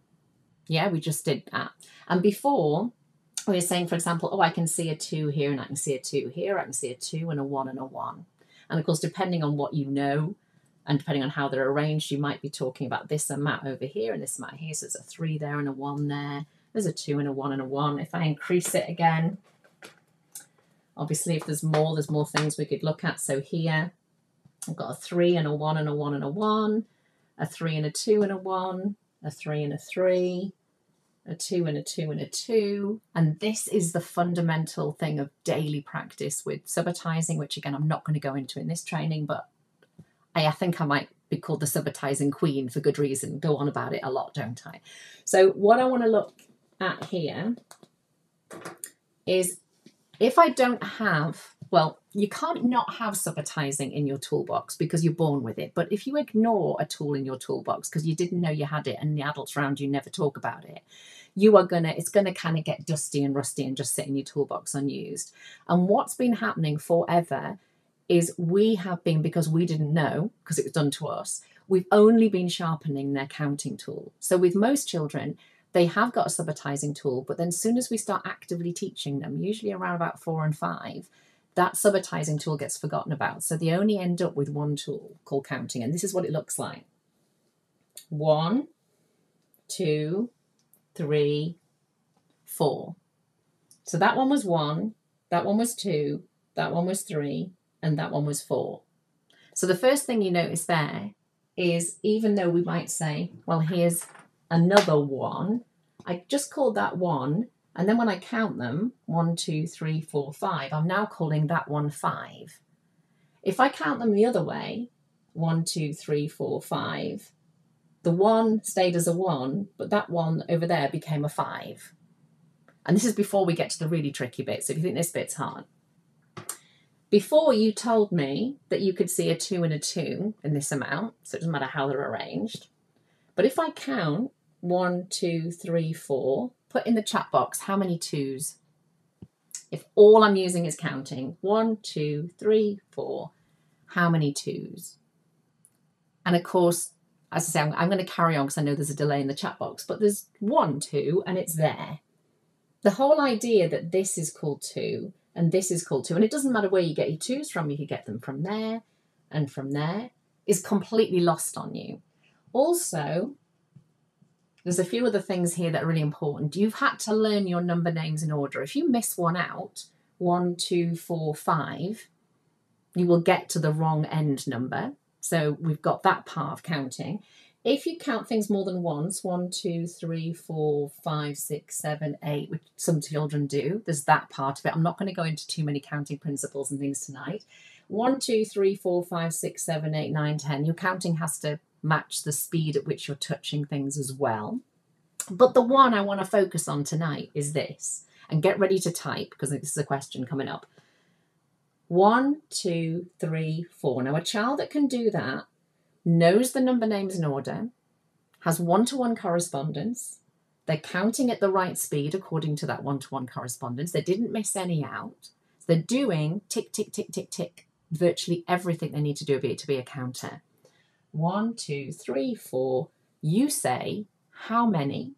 Yeah, we just did that. And before, we were saying, for example, oh, I can see a 2 here, and I can see a 2 here, I can see a 2 and a 1 and a 1. And of course, depending on what you know, and depending on how they're arranged, you might be talking about this amount over here and this amount here. So there's a 3 there and a 1 there. There's a 2 and a 1 and a 1. If I increase it again, obviously if there's more things we could look at. So here, I've got a 3 and a 1 and a 1 and a 1, a 3 and a 2 and a 1, a 3 and a 3, a 2 and a 2 and a 2. And this is the fundamental thing of daily practice with subitizing, which again, I'm not going to go into in this training, but I think I might be called the subitizing queen for good reason. Go on about it a lot, don't I? So what I want to look at here is if I don't have, well, you can't not have subitizing in your toolbox because you're born with it. But if you ignore a tool in your toolbox because you didn't know you had it and the adults around you never talk about it, it's gonna kind of get dusty and rusty and just sit in your toolbox unused. And what's been happening forever is we have been, because we didn't know, because it was done to us, we've only been sharpening their counting tool. So with most children, they have got a subitizing tool, but then as soon as we start actively teaching them, usually around about 4 and 5, that subitizing tool gets forgotten about. So they only end up with one tool called counting. And this is what it looks like. 1, 2, 3, 4. So that one was 1, that one was 2, that one was 3, and that one was 4. So the first thing you notice there is, even though we might say, well, here's another 1, I just called that 1, and then when I count them, 1, 2, 3, 4, 5, I'm now calling that one 5. If I count them the other way, 1, 2, 3, 4, 5, the 1 stayed as a 1, but that one over there became a 5. And this is before we get to the really tricky bit. So if you think this bit's hard, before you told me that you could see a 2 and a 2 in this amount, so it doesn't matter how they're arranged. But if I count 1, 2, 3, 4, put in the chat box how many 2s. If all I'm using is counting, 1, 2, 3, 4, how many 2s? And of course, as I say, I'm going to carry on because I know there's a delay in the chat box, but there's 1 2 and it's there. The whole idea that this is called 2 and this is called 2, and it doesn't matter where you get your 2s from, you could get them from there and from there, is completely lost on you. Also, there's a few other things here that are really important. You've had to learn your number names in order. If you miss one out, 1, 2, 4, 5, you will get to the wrong end number. So we've got that part of counting. If you count things more than once, 1, 2, 3, 4, 5, 6, 7, 8, which some children do, there's that part of it. I'm not going to go into too many counting principles and things tonight. 1, 2, 3, 4, 5, 6, 7, 8, 9, 10. Your counting has to match the speed at which you're touching things as well. But the one I want to focus on tonight is this. And get ready to type, because this is a question coming up. 1, 2, 3, 4. Now, a child that can do that knows the number names in order, has one-to-one correspondence. They're counting at the right speed according to that one-to-one correspondence. They didn't miss any out. So they're doing tick, tick, tick, tick, tick, virtually everything they need to do to be a counter. 1, 2, 3, 4. You say, how many?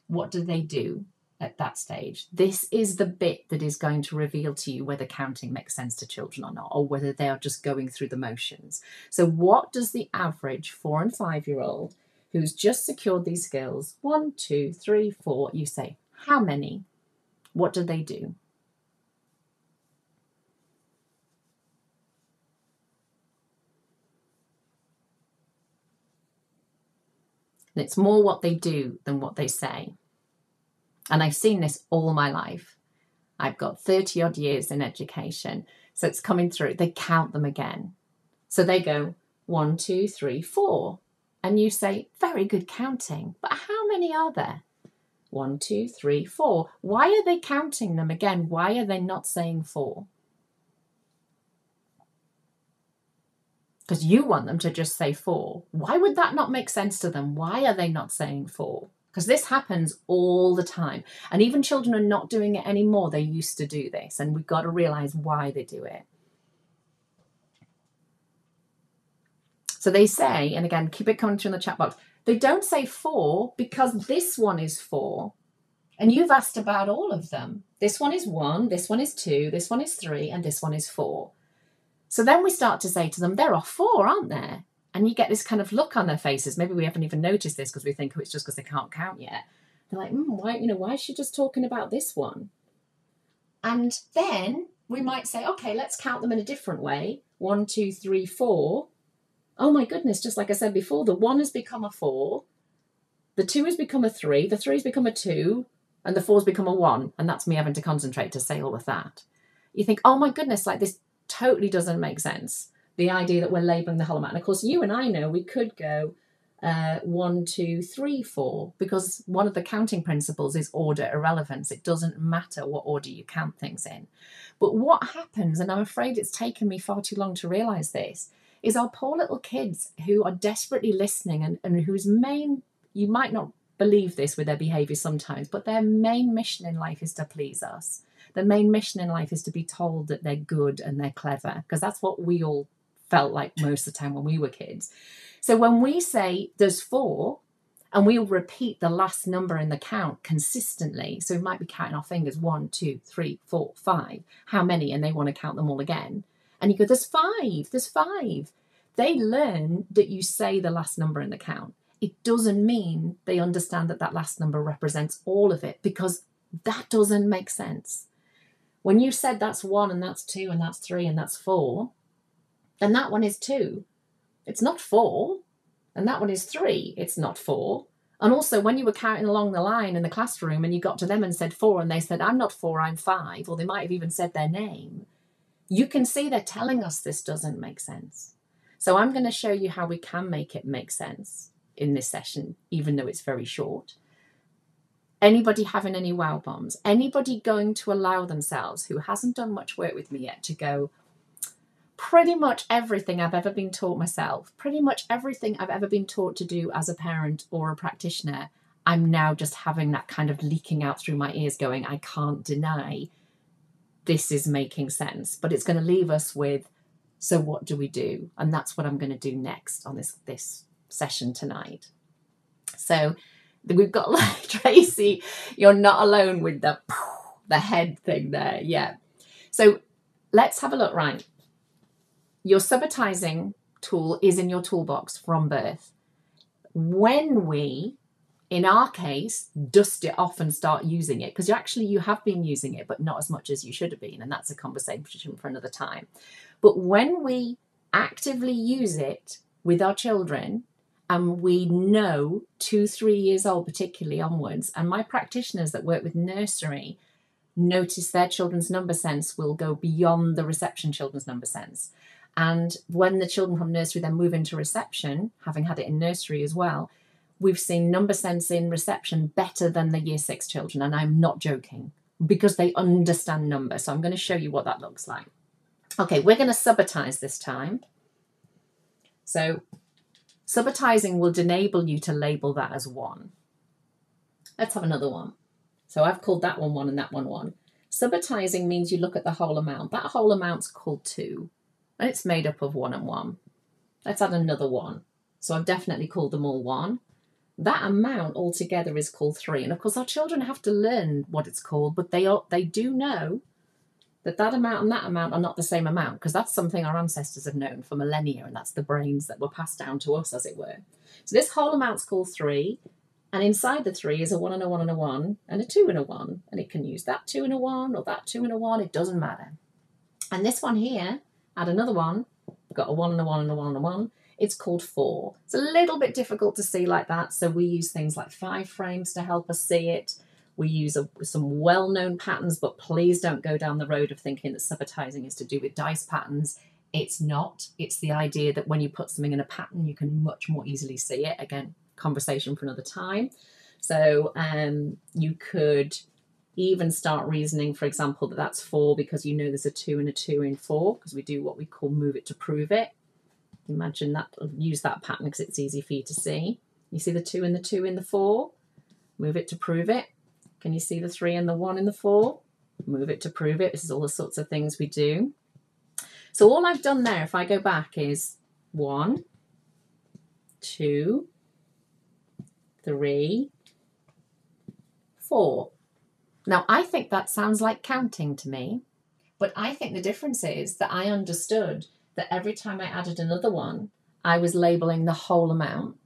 What do they do? at that stage. This is the bit that is going to reveal to you whether counting makes sense to children or not, or whether they are just going through the motions. So what does the average 4 and 5-year-old who's just secured these skills, 1, 2, 3, 4, you say, how many? What do they do? And it's more what they do than what they say. And I've seen this all my life. I've got 30 odd years in education. So it's coming through. They count them again. So they go 1, 2, 3, 4. And you say, very good counting. But how many are there? 1, 2, 3, 4. Why are they counting them again? Why are they not saying 4? Because you want them to just say 4. Why would that not make sense to them? Why are they not saying 4? Because this happens all the time. And even children are not doing it anymore. They used to do this. And we've got to realize why they do it. So they say, and again, keep it coming through in the chat box, they don't say 4 because this one is 4. And you've asked about all of them. This one is 1, this one is 2, this one is 3, and this one is 4. So then we start to say to them, there are 4, aren't there? And you get this kind of look on their faces. Maybe we haven't even noticed this because we think, oh, it's just because they can't count yet. They're like, why is she just talking about this one? And then we might say, okay, let's count them in a different way. 1, 2, 3, 4. Oh my goodness, just like I said before, the 1 has become a 4. The 2 has become a 3. The 3 has become a 2. And the 4 has become a 1. And that's me having to concentrate to say all of that. You think, oh my goodness, like this totally doesn't make sense. The idea that we're labelling the whole amount. And of course, you and I know we could go 1, 2, 3, 4, because one of the counting principles is order irrelevance. It doesn't matter what order you count things in. But what happens, and I'm afraid it's taken me far too long to realise this, is our poor little kids who are desperately listening and whose main, you might not believe this with their behaviour sometimes, but their main mission in life is to please us. Their main mission in life is to be told that they're good and they're clever, because that's what we all felt like most of the time when we were kids. So when we say there's 4, and we'll repeat the last number in the count consistently, so we might be counting our fingers, 1, 2, 3, 4, 5. How many? And they want to count them all again. And you go, there's 5, there's 5. They learn that you say the last number in the count. It doesn't mean they understand that that last number represents all of it, because that doesn't make sense. When you said that's 1 and that's 2 and that's 3 and that's 4, then that one is 2. It's not 4. And that one is 3. It's not 4. And also when you were counting along the line in the classroom and you got to them and said 4 and they said, I'm not 4, I'm 5, or they might have even said their name, you can see they're telling us this doesn't make sense. So I'm going to show you how we can make it make sense in this session, even though it's very short. Anybody having any wow bombs? Anybody going to allow themselves, who hasn't done much work with me yet, to go, pretty much everything I've ever been taught myself, pretty much everything I've ever been taught to do as a parent or a practitioner, I'm now just having that kind of leaking out through my ears going, I can't deny this is making sense. But it's going to leave us with, so what do we do? And that's what I'm going to do next on this session tonight. So we've got, like, Tracy, you're not alone with the head thing there. Yeah. So let's have a look. Right. Your subitizing tool is in your toolbox from birth. When we, in our case, dust it off and start using it, because you have been using it, but not as much as you should have been. And that's a conversation for another time. But when we actively use it with our children, and we know 2, 3 years old, particularly onwards, and my practitioners that work with nursery notice their children's number sense will go beyond the reception children's number sense. And when the children from nursery then move into reception, having had it in nursery as well, we've seen number sense in reception better than the year 6 children. And I'm not joking, because they understand number. So I'm going to show you what that looks like. Okay, we're going to subitize this time. So subitizing will enable you to label that as 1. Let's have another one. So I've called that one 1 and that one 1. Subitizing means you look at the whole amount. That whole amount's called 2. And it's made up of 1 and 1. Let's add another 1. So I've definitely called them all 1. that amount altogether is called 3. And of course, our children have to learn what it's called, but they do know that that amount and that amount are not the same amount, because that's something our ancestors have known for millennia, and that's the brains that were passed down to us, as it were. So this whole amount's called 3, and inside the 3 is a 1 and a 1 and a 1 and a 2 and a 1, and it can use that 2 and a 1 or that 2 and a 1, it doesn't matter. And this one here, add another 1, got a 1 and a 1 and a 1 and a 1, it's called 4. It's a little bit difficult to see like that, so we use things like 5 frames to help us see it. We use some well-known patterns, but please don't go down the road of thinking that subitizing is to do with dice patterns. It's not. It's the idea that when you put something in a pattern, you can much more easily see it. Again, conversation for another time. So you could even start reasoning, for example, that that's 4 because you know there's a 2 and a 2 in 4, because we do what we call move it to prove it. Imagine that, use that pattern because it's easy for you to see. You see the 2 and the 2 in the 4? Move it to prove it. Can you see the 3 and the 1 in the 4? Move it to prove it. This is all the sorts of things we do. So all I've done there, if I go back, is 1, 2, 3, 4. Now, I think that sounds like counting to me, but I think the difference is that I understood that every time I added another one, I was labeling the whole amount.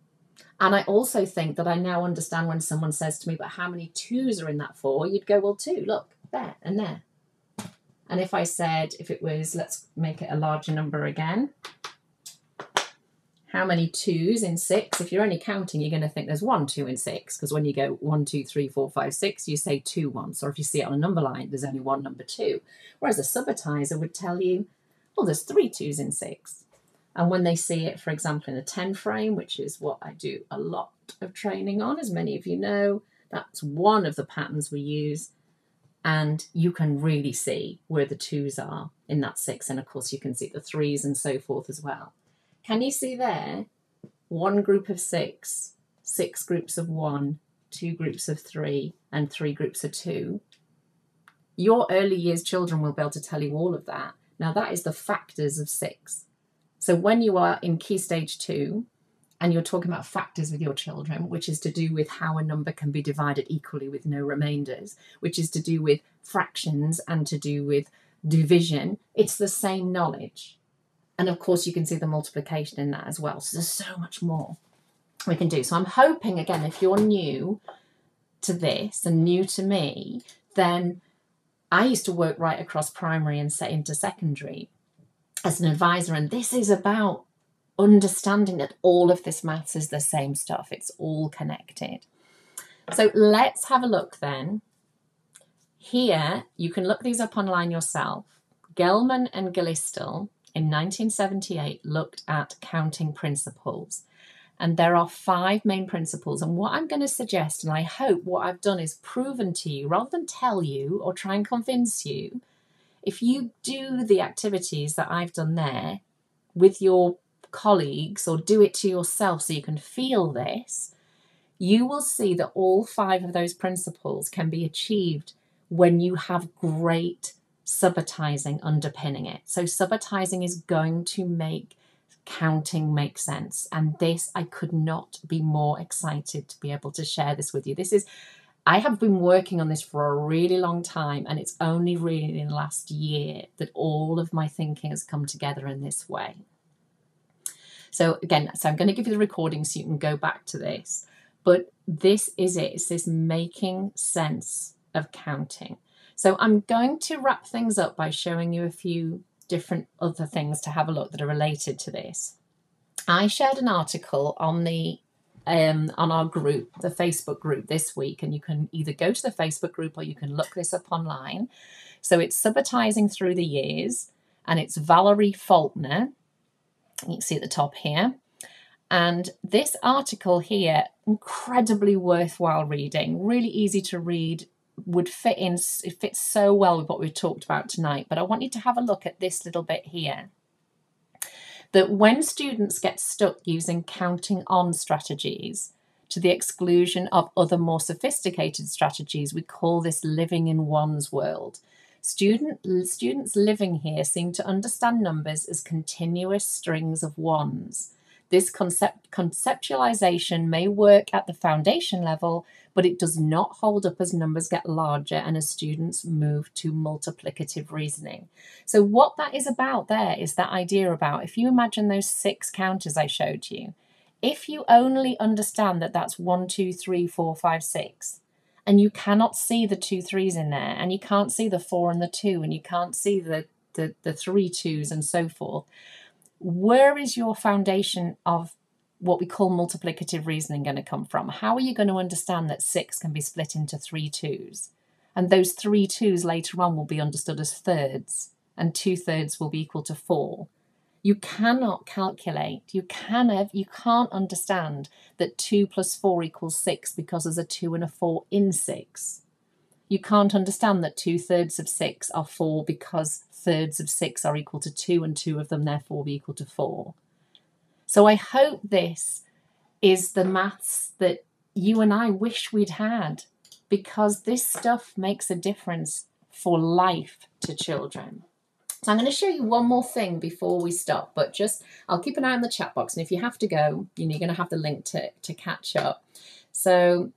And I also think that I now understand when someone says to me, but how many 2s are in that 4? You'd go, well, 2, look, there and there. And if I said, if it was, let's make it a larger number again. How many 2s in 6? If you're only counting, you're going to think there's 1 2 in 6, because when you go 1 2 3 4 5 6, you say 2 once. Or if you see it on a number line, there's only one number 2. Whereas a subitizer would tell you, well, there's 3 2s in 6. And when they see it, for example, in a 10 frame, which is what I do a lot of training on, as many of you know, that's one of the patterns we use. And you can really see where the 2s are in that 6. And of course, you can see the 3s and so forth as well. Can you see there? 1 group of 6, 6 groups of 1, 2 groups of 3, and 3 groups of 2. Your early years children will be able to tell you all of that. Now, that is the factors of 6. So when you are in Key Stage 2 and you're talking about factors with your children, which is to do with how a number can be divided equally with no remainders, which is to do with fractions and to do with division, it's the same knowledge. And of course, you can see the multiplication in that as well. So there's so much more we can do. So I'm hoping, again, if you're new to this and new to me, then I used to work right across primary and set into secondary as an advisor, and this is about understanding that all of this maths is the same stuff. It's all connected. So let's have a look then. Here, you can look these up online yourself. Gelman and Gillistel in 1978 looked at counting principles. And there are 5 main principles. And what I'm going to suggest, and I hope what I've done is proven to you, rather than tell you or try and convince you, if you do the activities that I've done there with your colleagues or do it to yourself so you can feel this, you will see that all 5 of those principles can be achieved when you have great subitizing underpinning it. So subitizing is going to make counting make sense. And this, I could not be more excited to be able to share this with you. I have been working on this for a really long time, and it's only really in the last year that all of my thinking has come together in this way. So again, I'm going to give you the recording so you can go back to this. But this is it. It's this making sense of counting. So I'm going to wrap things up by showing you a few different other things to have a look that are related to this. I shared an article on our group, the Facebook group this week, and you can either go to the Facebook group or you can look this up online. So it's Subitizing Through the Years, and it's Valerie Faulkner. You can see at the top here. And this article here, incredibly worthwhile reading, really easy to read, would fit in, it fits so well with what we've talked about tonight. But I want you to have a look at this little bit here. That when students get stuck using counting on strategies to the exclusion of other more sophisticated strategies, we call this living in one's world. Students living here seem to understand numbers as continuous strings of ones. This conceptualization may work at the foundation level, but it does not hold up as numbers get larger and as students move to multiplicative reasoning. So what that is about there is that idea about, if you imagine those 6 counters I showed you, if you only understand that that's 1, 2, 3, 4, 5, 6, and you cannot see the 2 3s in there, and you can't see the 4 and the 2, and you can't see the 3 2s and so forth, where is your foundation of what we call multiplicative reasoning going to come from? How are you going to understand that 6 can be split into 3 2s? And those 3 2s later on will be understood as thirds, and 2 thirds will be equal to 4. You cannot calculate, you can't understand that 2 plus 4 equals 6 because there's a 2 and a 4 in 6. You can't understand that 2 thirds of 6 are 4 because thirds of 6 are equal to 2 and 2 of them therefore be equal to 4. So I hope this is the maths that you and I wish we'd had, because this stuff makes a difference for life to children. So I'm going to show you one more thing before we stop, but just I'll keep an eye on the chat box, and if you have to go, you're going to have the link to catch up. So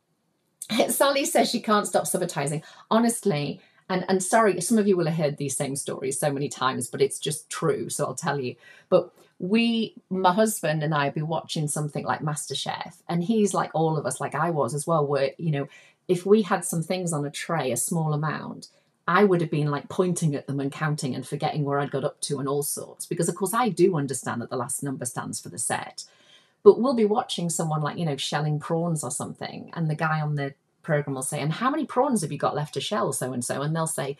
Sally says she can't stop subitizing. Honestly, and sorry, some of you will have heard these same stories so many times, but it's just true, so I'll tell you. But my husband and I would be watching something like MasterChef, and he's like all of us, like I was as well, where, you know, if we had some things on a tray, a small amount, I would have been like pointing at them and counting and forgetting where I'd got up to and all sorts, because of course I do understand that the last number stands for the set. But we'll be watching someone like, you know, shelling prawns or something, and the guy on the program will say, and how many prawns have you got left to shell, so and so? And they'll say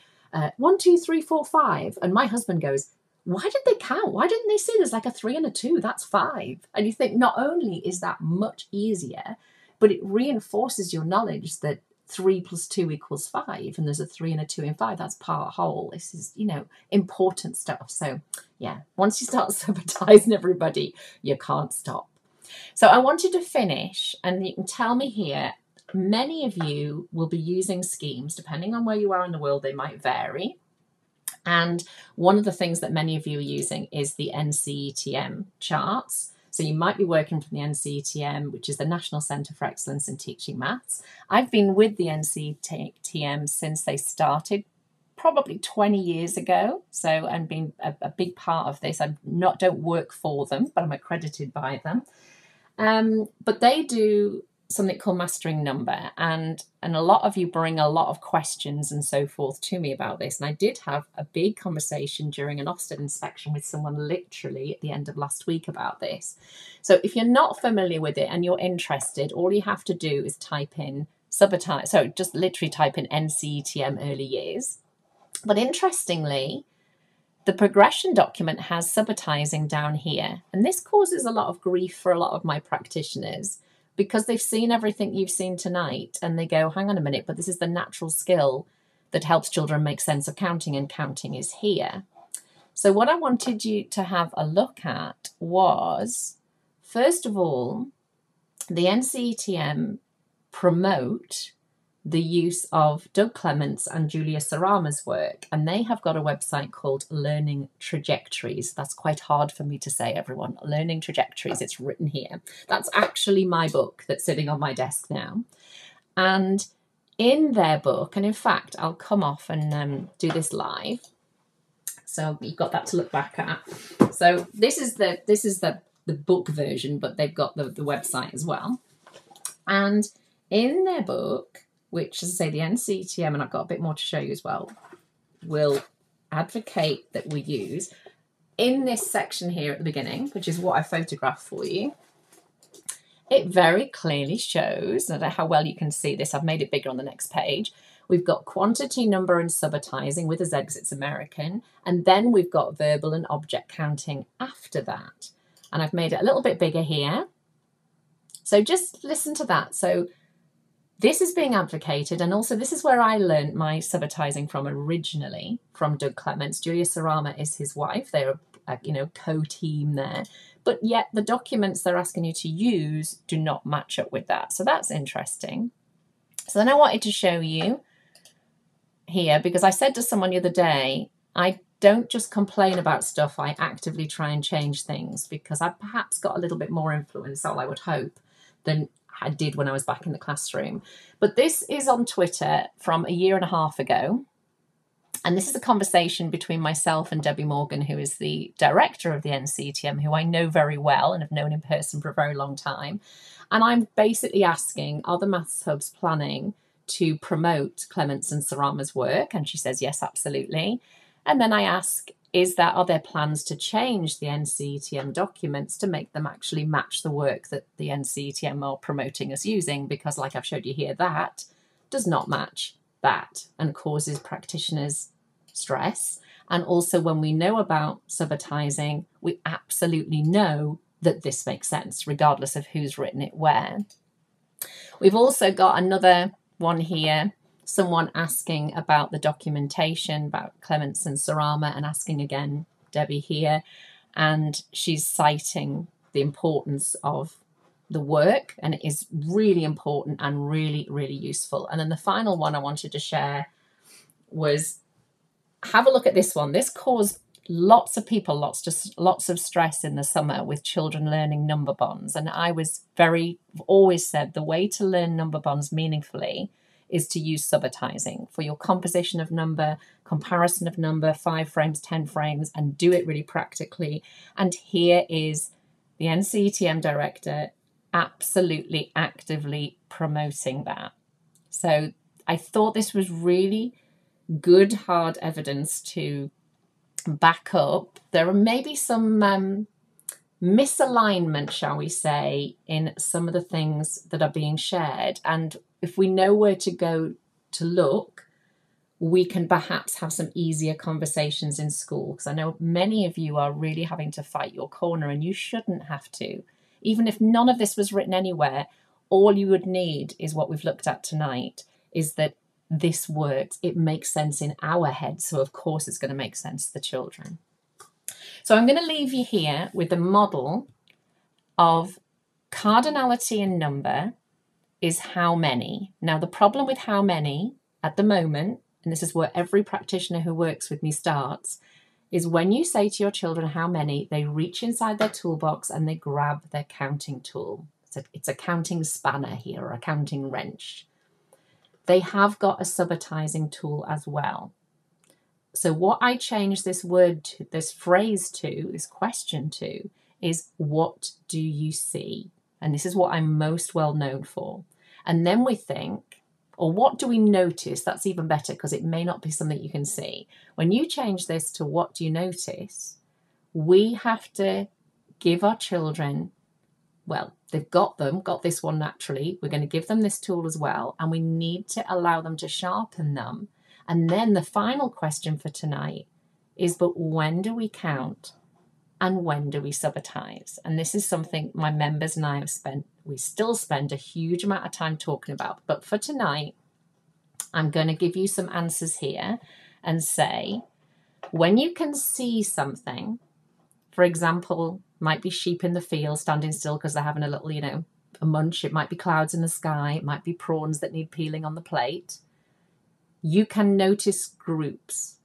1, 2, 3, 4, 5. And my husband goes, why did they count? Why didn't they see there's like a 3 and a 2? That's 5. And you think, not only is that much easier, but it reinforces your knowledge that 3 plus 2 equals 5, and there's a 3 and a 2 in 5. That's part whole. This is, you know, important stuff. So yeah, once you start subitizing everybody, you can't stop. So I wanted to finish, and you can tell me here, many of you will be using schemes. Depending on where you are in the world, they might vary. And one of the things that many of you are using is the NCETM charts. So you might be working from the NCETM, which is the National Centre for Excellence in Teaching Maths. I've been with the NCETM since they started, probably 20 years ago. So, and been a big part of this. I don't work for them, but I'm accredited by them. But they do something called Mastering Number, and a lot of you bring a lot of questions and so forth to me about this, and I did have a big conversation during an Ofsted inspection with someone literally at the end of last week about this. So if you're not familiar with it and you're interested, all you have to do is type in subitize, so just literally type in NCETM early years. But interestingly, the progression document has subitizing down here, and this causes a lot of grief for a lot of my practitioners, because they've seen everything you've seen tonight and they go, hang on a minute, but this is the natural skill that helps children make sense of counting, and counting is here. So what I wanted you to have a look at was, first of all, the NCETM promote the use of Doug Clements and Julia Sarama's work, and they have got a website called Learning Trajectories. That's quite hard for me to say, everyone. Learning Trajectories, it's written here. That's actually my book that's sitting on my desk now. And in their book, and in fact, I'll come off and do this live. So you've got that to look back at. So this is the book version, but they've got the website as well. And in their book, which, as I say, the NCETM, and I've got a bit more to show you as well, will advocate that we use, in this section here at the beginning, which is what I photographed for you, it very clearly shows, I don't know how well you can see this, I've made it bigger on the next page, we've got quantity, number, and subitizing with a Z because it's American, and then we've got verbal and object counting after that. And I've made it a little bit bigger here. So just listen to that. So this is being advocated, and also this is where I learned my subitizing from originally, from Doug Clements. Julia Sarama is his wife. They're a co-team there. But yet the documents they're asking you to use do not match up with that. So that's interesting. So then I wanted to show you here, because I said to someone the other day, I don't just complain about stuff, I actively try and change things, because I've perhaps got a little bit more influence, all I would hope, than I did when I was back in the classroom. But this is on Twitter from 1.5 years ago. And this is a conversation between myself and Debbie Morgan, who is the director of the NCETM, who I know very well and have known in person for a very long time. And I'm basically asking, are the Maths Hubs planning to promote Clements and Sarama's work? And she says, yes, absolutely. And then I ask, are there plans to change the NCETM documents to make them actually match the work that the NCETM are promoting us using? Because like I've showed you here, that does not match that and causes practitioners stress. And also when we know about subitizing, we absolutely know that this makes sense, regardless of who's written it where. We've also got another one here, someone asking about the documentation about Clements and Sarama, and asking again, Debbie here, and she's citing the importance of the work, and it is really important and really, really useful. And then the final one I wanted to share was, have a look at this one. This caused lots of people lots of stress in the summer with children learning number bonds. And I was always said the way to learn number bonds meaningfully is to use subitizing for your composition of number, comparison of number, 5 frames, 10 frames, and do it really practically. And here is the NCETM director absolutely actively promoting that. So I thought this was really good, hard evidence to back up. There are maybe some misalignment, shall we say, in some of the things that are being shared. And if we know where to go to look, we can perhaps have some easier conversations in school. Because I know many of you are really having to fight your corner, and you shouldn't have to. Even if none of this was written anywhere, all you would need is what we've looked at tonight, is that this works. It makes sense in our heads. So of course it's going to make sense to the children. So I'm going to leave you here with the model of cardinality in number is how many. Now the problem with how many at the moment, and this is where every practitioner who works with me starts, is when you say to your children how many, they reach inside their toolbox and they grab their counting tool. So it's a counting spanner here, or a counting wrench. They have got a subitizing tool as well. So what I changed this word to, this phrase to, this question to, is what do you see? And this is what I'm most well known for. And then we think, or what do we notice? That's even better, because it may not be something you can see. When you change this to what do you notice, we have to give our children, well, they've got this one naturally. We're going to give them this tool as well. And we need to allow them to sharpen them. And then the final question for tonight is, but when do we count and when do we subitize? And this is something my members and I have we still spend a huge amount of time talking about. But for tonight, I'm going to give you some answers here and say, when you can see something, for example, might be sheep in the field standing still because they're having a little, a munch. It might be clouds in the sky. It might be prawns that need peeling on the plate. You can notice groups.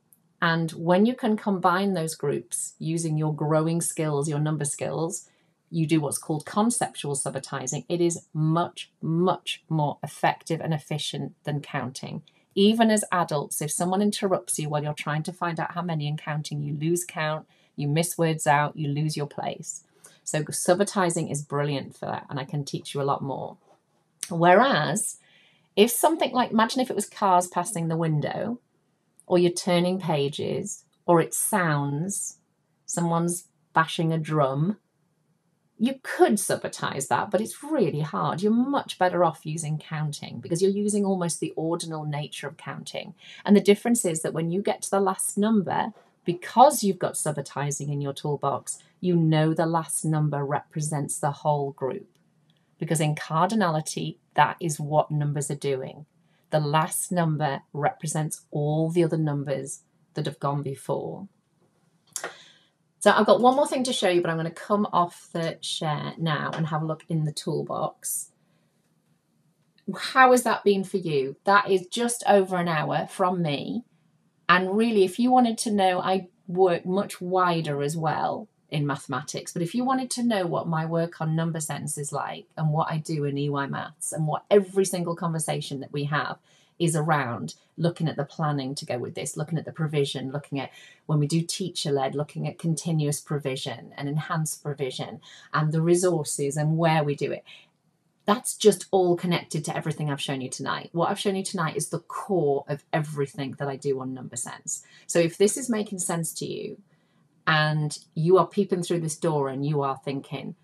And when you can combine those groups using your growing skills, your number skills, you do what's called conceptual subitizing. It is much, much more effective and efficient than counting. Even as adults, if someone interrupts you while you're trying to find out how many in counting, you lose count, you miss words out, you lose your place. So subitizing is brilliant for that, and I can teach you a lot more. Whereas, if something like, imagine if it was cars passing the window, or you're turning pages, or it sounds, someone's bashing a drum, you could subitize that, but it's really hard. You're much better off using counting because you're using almost the ordinal nature of counting. And the difference is that when you get to the last number, because you've got subitizing in your toolbox, you know the last number represents the whole group. Because in cardinality, that is what numbers are doing. The last number represents all the other numbers that have gone before. So I've got one more thing to show you, but I'm going to come off the share now and have a look in the toolbox. How has that been for you? That is just over an hour from me. And really, if you wanted to know, I work much wider as well in mathematics. But if you wanted to know what my work on number sense is like and what I do in EYMaths and what every single conversation that we have is around, looking at the planning to go with this, looking at the provision, looking at when we do teacher-led, looking at continuous provision and enhanced provision and the resources and where we do it. That's just all connected to everything I've shown you tonight. What I've shown you tonight is the core of everything that I do on number sense. So if this is making sense to you and you are peeping through this door and you are thinking,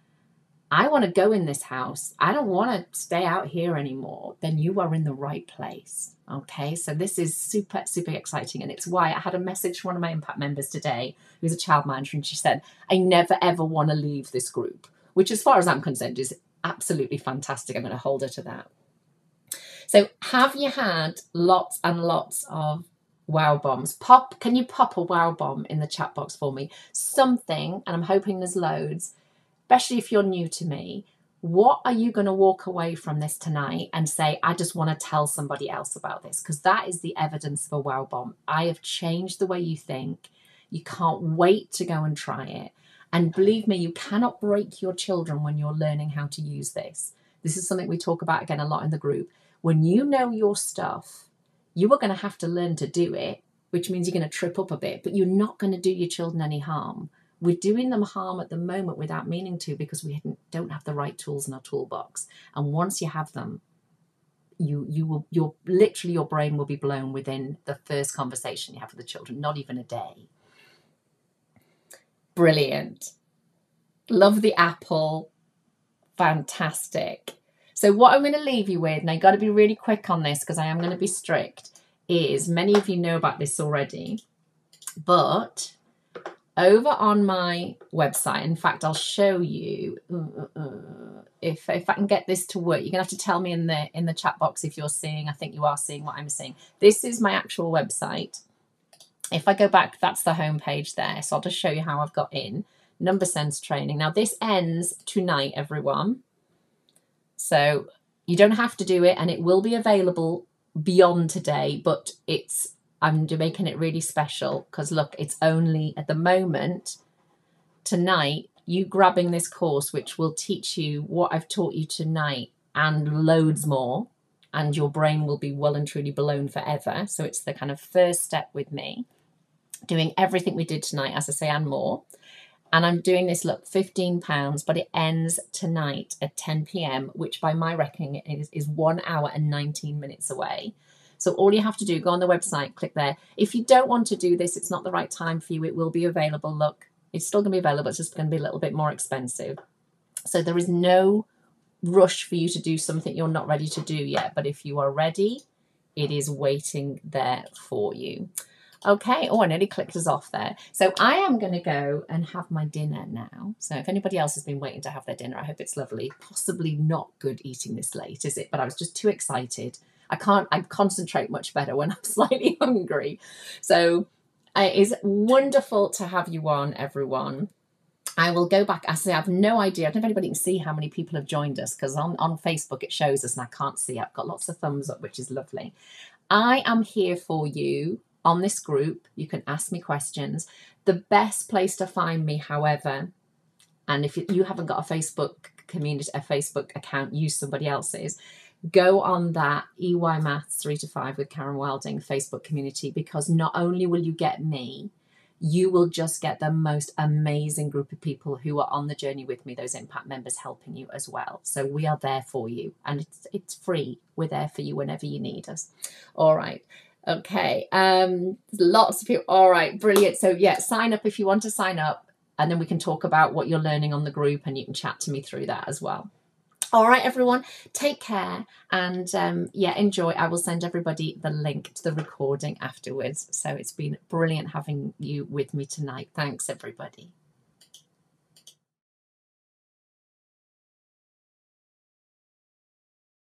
I want to go in this house, I don't want to stay out here anymore, then you are in the right place. Okay, so this is super, super exciting. And it's why I had a message from one of my impact members today, who's a child manager, and she said, I never, ever want to leave this group, which as far as I'm concerned is absolutely fantastic. I'm going to hold her to that. So have you had lots and lots of wow bombs? Can you pop a wow bomb in the chat box for me? Something, and I'm hoping there's loads, especially if you're new to me. What are you going to walk away from this tonight and say, I just want to tell somebody else about this? Because that is the evidence of a wow bomb. I have changed the way you think. You can't wait to go and try it. And believe me, you cannot break your children when you're learning how to use this. This is something we talk about again a lot in the group. When you know your stuff, you are going to have to learn to do it, which means you're going to trip up a bit, but you're not going to do your children any harm. We're doing them harm at the moment without meaning to, because we don't have the right tools in our toolbox. And once you have them, literally your brain will be blown within the first conversation you have with the children, not even a day. Brilliant. Love the apple. Fantastic. So what I'm going to leave you with, and I got to be really quick on this because I am going to be strict, is many of you know about this already, but over on my website, in fact, I'll show you if I can get this to work. You're gonna have to tell me in the chat box if you're seeing. I think you are seeing what I'm seeing. This is my actual website. If I go back, that's the home page there. So I'll just show you how I've got in number sense training. Now this ends tonight, everyone. So you don't have to do it, and it will be available beyond today, but I'm making it really special because look, it's only at the moment tonight, you grabbing this course, which will teach you what I've taught you tonight and loads more, and your brain will be well and truly blown forever. So it's the kind of first step with me, doing everything we did tonight, as I say, and more. And I'm doing this, look, £15, but it ends tonight at 10 p.m, which by my reckoning is 1 hour and 19 minutes away. So all you have to do, go on the website, click there. If you don't want to do this, it's not the right time for you. It will be available. Look, it's still going to be available. It's just going to be a little bit more expensive. So there is no rush for you to do something you're not ready to do yet. But if you are ready, it is waiting there for you. Okay. Oh, I nearly clicked us off there. So I am going to go and have my dinner now. So if anybody else has been waiting to have their dinner, I hope it's lovely. Possibly not good eating this late, is it? But I was just too excited. I concentrate much better when I'm slightly hungry. So it is wonderful to have you on, everyone. I will go back. I have no idea. I don't know if anybody can see how many people have joined us, because on Facebook it shows us and I can't see. I've got lots of thumbs up, which is lovely. I am here for you on this group. You can ask me questions. The best place to find me, however, and if you haven't got a Facebook community, a Facebook account, use somebody else's. Go on that EYMaths 3 to 5 with Karen Wilding Facebook community, because not only will you get me, you will just get the most amazing group of people who are on the journey with me, those impact members helping you as well. So we are there for you, and it's free. We're there for you whenever you need us. All right. Okay. Lots of people. All right. Brilliant. So yeah, sign up if you want to sign up, and then we can talk about what you're learning on the group, and you can chat to me through that as well. All right, everyone, take care and yeah, enjoy. I will send everybody the link to the recording afterwards. So it's been brilliant having you with me tonight. Thanks, everybody.